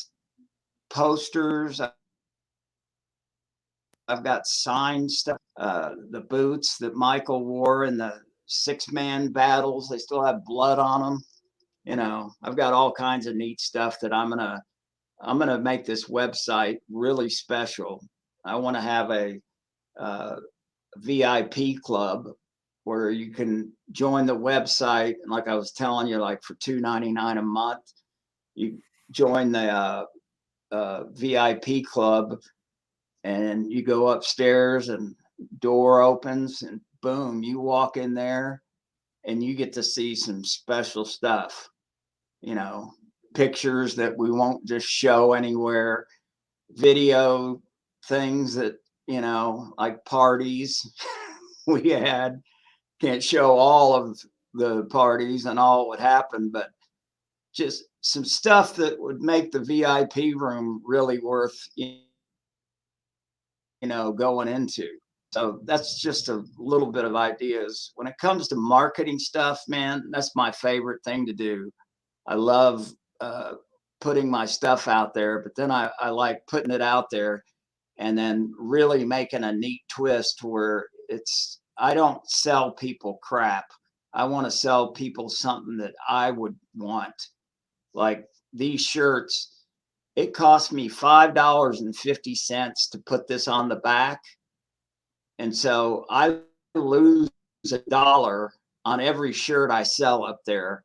posters. I've got signed stuff. The boots that Michael wore in the 6-man battles, they still have blood on them. I've got all kinds of neat stuff that I'm gonna make this website really special. I want to have a VIP club where you can join the website, and like I was telling you, like for $2.99 a month, you join the VIP club, and you go upstairs, and door opens, and boom, you walk in there, and you get to see some special stuff. Pictures that we won't just show anywhere, video things that like parties we had. Can't show all of the parties and all what happened, but just some stuff that would make the VIP room really worth going into. So that's just a little bit of ideas. When it comes to marketing stuff, man, that's my favorite thing to do. I love putting my stuff out there, but then I like putting it out there and then really making a neat twist where I don't sell people crap. I want to sell people something that I would want. Like these shirts, it cost me $5.50 to put this on the back. And so I lose $1 on every shirt I sell up there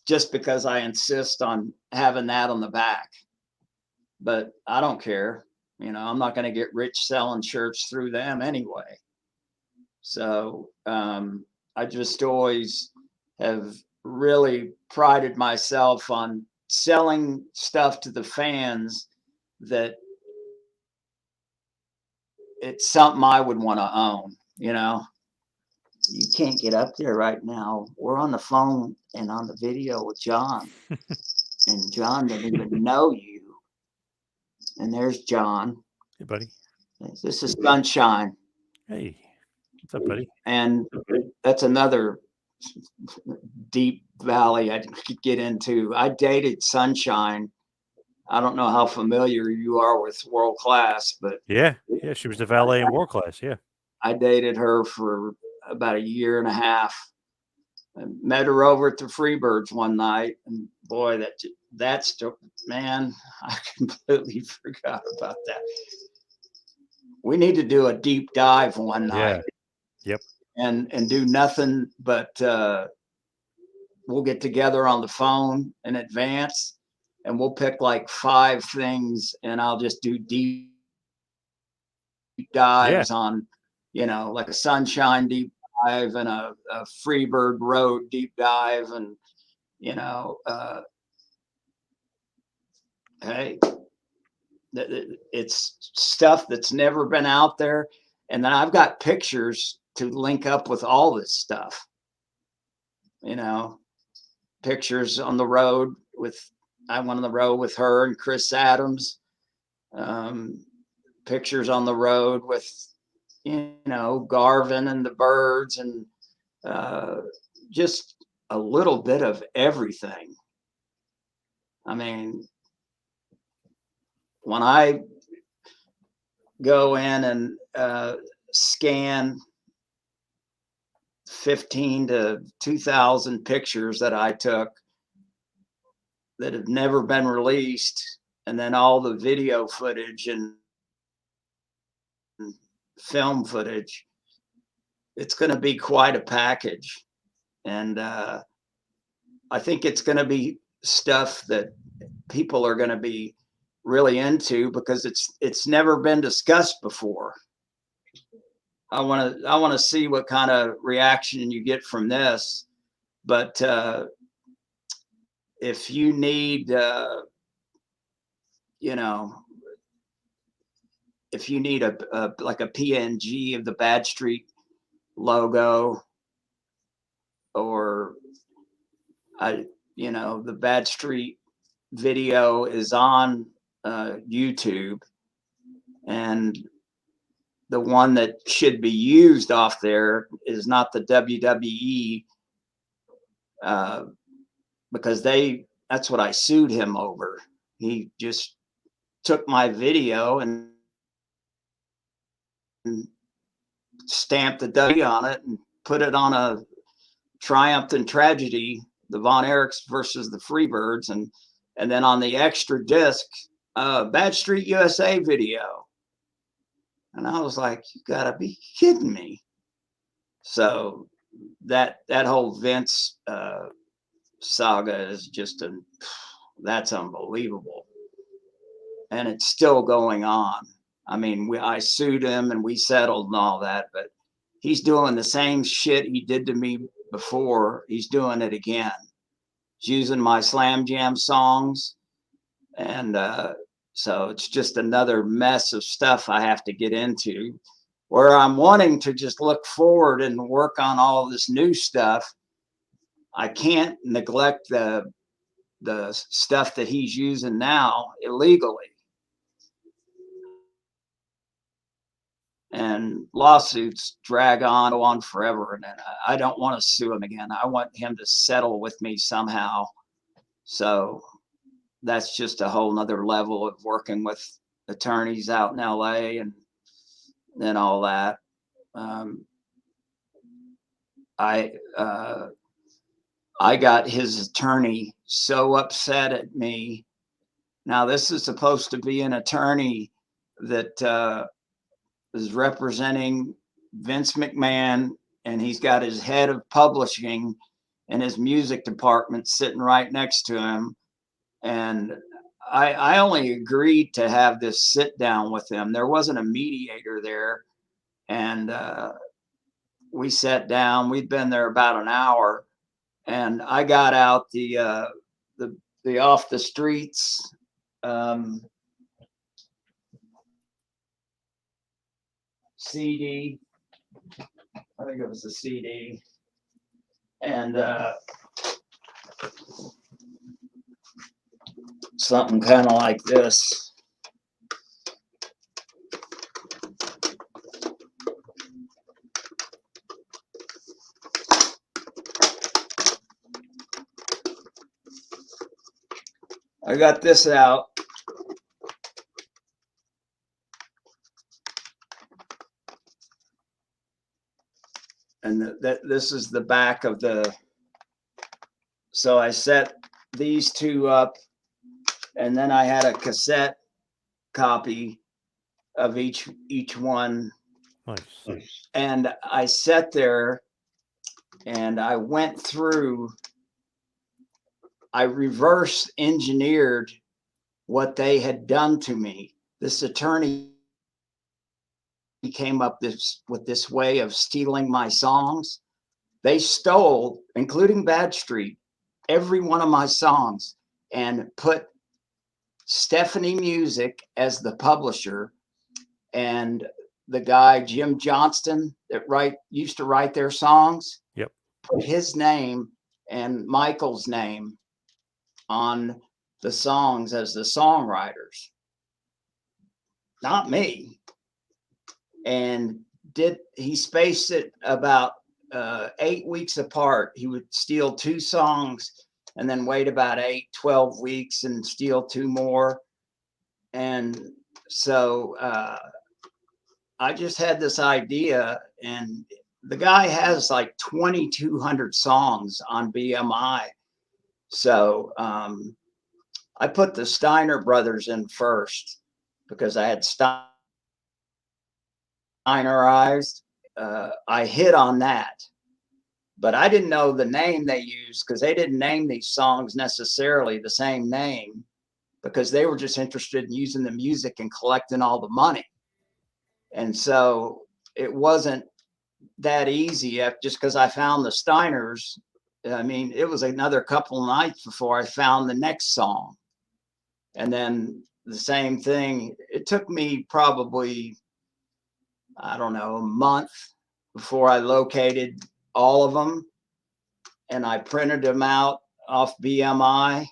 just because I insist on having that on the back. But I don't care. I'm not going to get rich selling shirts through them anyway. So I just always have really prided myself on selling stuff to the fans that it's something I would want to own. You can't get up there right now. We're on the phone and on the video with John, and John doesn't even know you. And there's John. Hey, buddy. This is Sunshine. Hey, what's up, buddy? And that's another deep valley I could get into. I dated Sunshine. I don't know how familiar you are with World Class, but Yeah, she was the valet in War Class. Yeah, I dated her for about a year and a half. I met her over at the Freebirds one night, and boy, that's man, I completely forgot about that. We need to do a deep dive one night. Yep. And do nothing but we'll get together on the phone in advance, and we'll pick like 5 things, and I'll just do deep dives on, like a Sunshine deep dive and a Freebird Road deep dive, and hey, it's stuff that's never been out there, and then I've got pictures to link up with all this stuff. Pictures on the road I went on the road with her and Chris Adams. Pictures on the road with, Garvin and the Birds, and just a little bit of everything. I mean, when I go in and scan 15 to 2,000 pictures that I took that have never been released, and then all the video footage and film footage, it's going to be quite a package. And I think it's going to be stuff that people are going to be really into because it's never been discussed before. I want to see what kind of reaction you get from this. But if you need, if you need a like a PNG of the Bad Street logo, or the Bad Street video is on YouTube, and the one that should be used off there is not the WWE, because that's what I sued him over. He just took my video and stamped the W on it and put it on a Triumph and Tragedy, the Von Erichs versus the Freebirds, and then on the extra disc, Bad Street USA video. And I was like, you gotta be kidding me. So that whole Vince saga is just that's unbelievable. And it's still going on. I mean, I sued him and we settled and all that, but he's doing the same shit he did to me before. He's doing it again. He's using my Slam Jam songs. And so it's just another mess of stuff I have to get into, where I'm wanting to just look forward and work on all this new stuff. I can't neglect the stuff that he's using now illegally. And lawsuits drag on, go on forever. And I don't want to sue him again. I want him to settle with me somehow. So that's just a whole nother level of working with attorneys out in LA and all that. I got his attorney so upset at me. Now, this is supposed to be an attorney that is representing Vince McMahon, and he's got his head of publishing and his music department sitting right next to him. And I only agreed to have this sit down with him. There wasn't a mediator there. And we sat down. We'd been there about an hour. And I got out the Off the Streets CD. I think it was a CD. And something kind of like this. I got this out. And this is the back of the, so I set these two up, and then I had a cassette copy of each one. Nice. And I sat there and I went through, I reverse engineered what they had done to me. This attorney came up with this way of stealing my songs. They stole, including Bad Street, every one of my songs and put Stephanie Music as the publisher, and the guy Jim Johnston that used to write their songs. Yep. Put his name and Michael's name on the songs as the songwriters. Not me. And he spaced it about 8 weeks apart. He would steal 2 songs and then wait about 12 weeks and steal 2 more. And so I just had this idea, and the guy has like 2,200 songs on BMI. So I put the Steiner brothers in first because I had Steinerized. I hit on that, but I didn't know the name they used, because they didn't name these songs necessarily the same name, because they were just interested in using the music and collecting all the money. And so it wasn't that easy just because I found the Steiners. I mean, it was another couple of nights before I found the next song. And then the same thing. It took me probably, I don't know, a month before I located all of them, and I printed them out off BMI,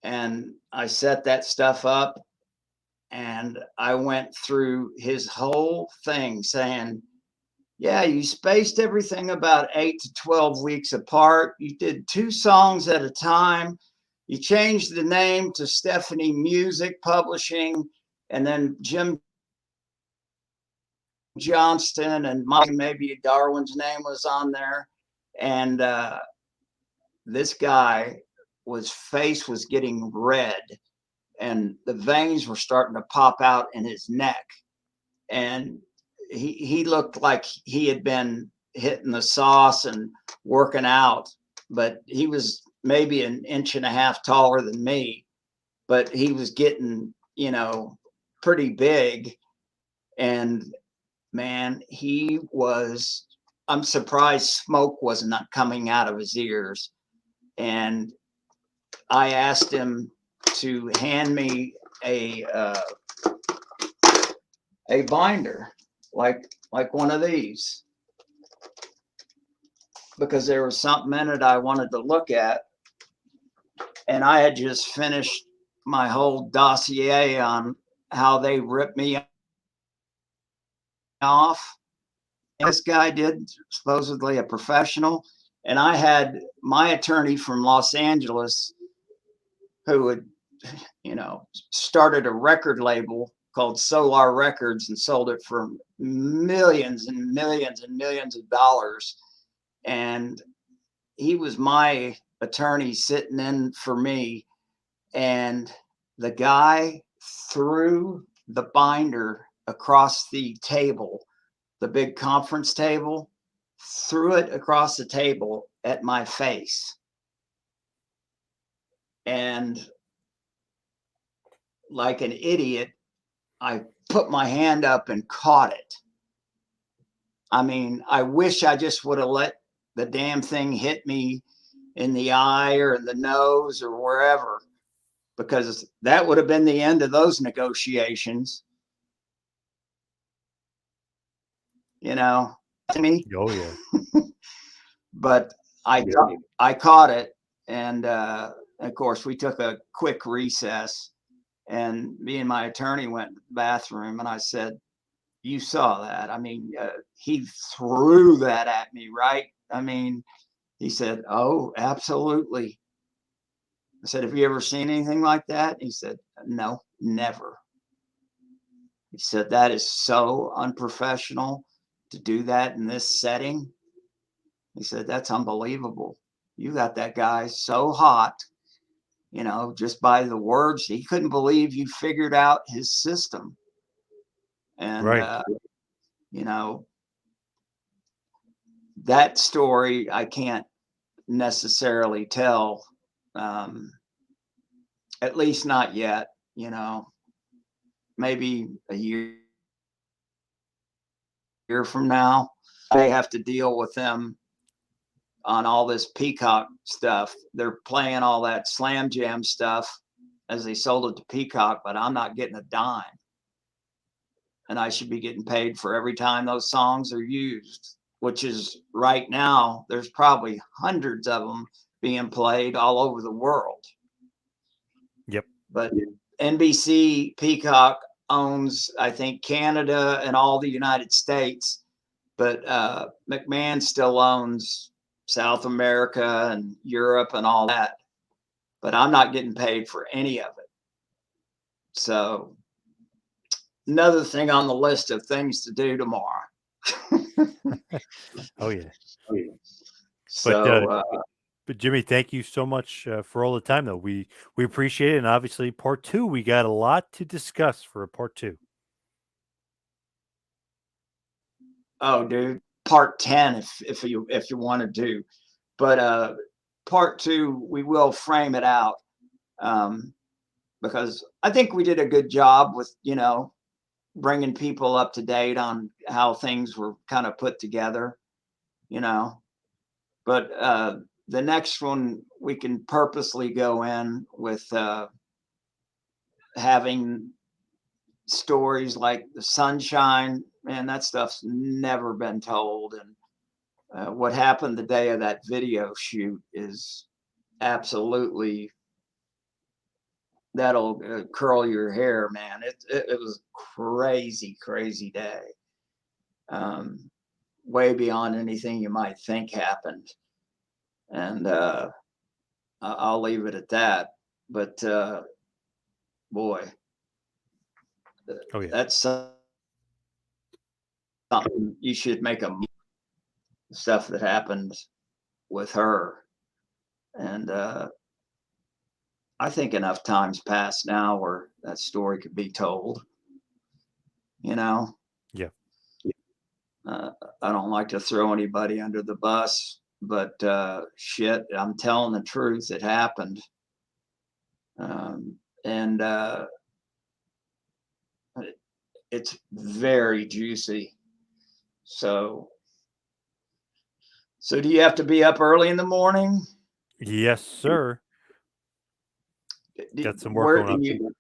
and I set that stuff up, and I went through his whole thing saying, yeah, you spaced everything about 8 to 12 weeks apart. You did 2 songs at a time. You changed the name to Stephanie Music Publishing, and then Jim Johnston and maybe Darwin's name was on there. And this guy face was getting red, and the veins were starting to pop out in his neck. And he looked like he had been hitting the sauce and working out, but he was maybe an inch and a half taller than me, but he was getting, pretty big. And man, I'm surprised smoke was not coming out of his ears. And I asked him to hand me a binder like one of these, because there was something in it I wanted to look at. And I had just finished my whole dossier on how they ripped me off. This guy did, supposedly a professional. And I had my attorney from Los Angeles who had, started a record label called Solar Records and sold it for millions and millions and millions of dollars. And he was my attorney sitting in for me. And the guy threw the binder across the table, the big conference table, threw it across the table at my face. And like an idiot, I put my hand up and caught it. I mean, I wish I just would have let the damn thing hit me in the eye or in the nose or wherever, because that would have been the end of those negotiations. To me. Oh yeah. But I caught it, and of course we took a quick recess, and me and my attorney went to the bathroom, and I said, you saw that? I mean, he threw that at me, right? I mean, he said, oh, absolutely. I said, have you ever seen anything like that? He said, no, never. He said, that is so unprofessional to do that in this setting. He said, that's unbelievable. You got that guy so hot, just by the words. He couldn't believe you figured out his system. And, Right. That story I can't necessarily tell, at least not yet. Maybe a year from now, they have to deal with them on all this Peacock stuff. They're playing all that Slam Jam stuff as they sold it to Peacock, but I'm not getting a dime. And I should be getting paid for every time those songs are used, which is right now, there's probably hundreds of them being played all over the world. Yep. But NBC Peacock owns, I think, Canada and all the United States, but McMahon still owns South America and Europe and all that. But I'm not getting paid for any of it. So another thing on the list of things to do tomorrow. Oh yeah. So, But Jimmy, thank you so much for all the time, though. We appreciate it, and obviously, part 2, we got a lot to discuss for a part 2. oh, dude, part 10 if you want to do, but part 2 we will frame it out, because I think we did a good job with bringing people up to date on how things were kind of put together, but the next one we can purposely go in with having stories like the sunshine, man, that stuff's never been told. And what happened the day of that video shoot is absolutely, that'll curl your hair, man. It was crazy, crazy day. Way beyond anything you might think happened. And I'll leave it at that. But boy, Oh yeah. that's something you should make a stuff that happened with her. And I think enough time's passed now where that story could be told. You know, Yeah. I don't like to throw anybody under the bus, but shit, I'm telling the truth. It happened. And it's very juicy. So do you have to be up early in the morning? Yes, sir. Got some work Where going on. you?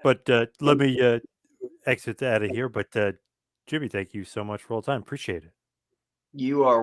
But let me exit out of here. But Jimmy, thank you so much for all the time. Appreciate it. You are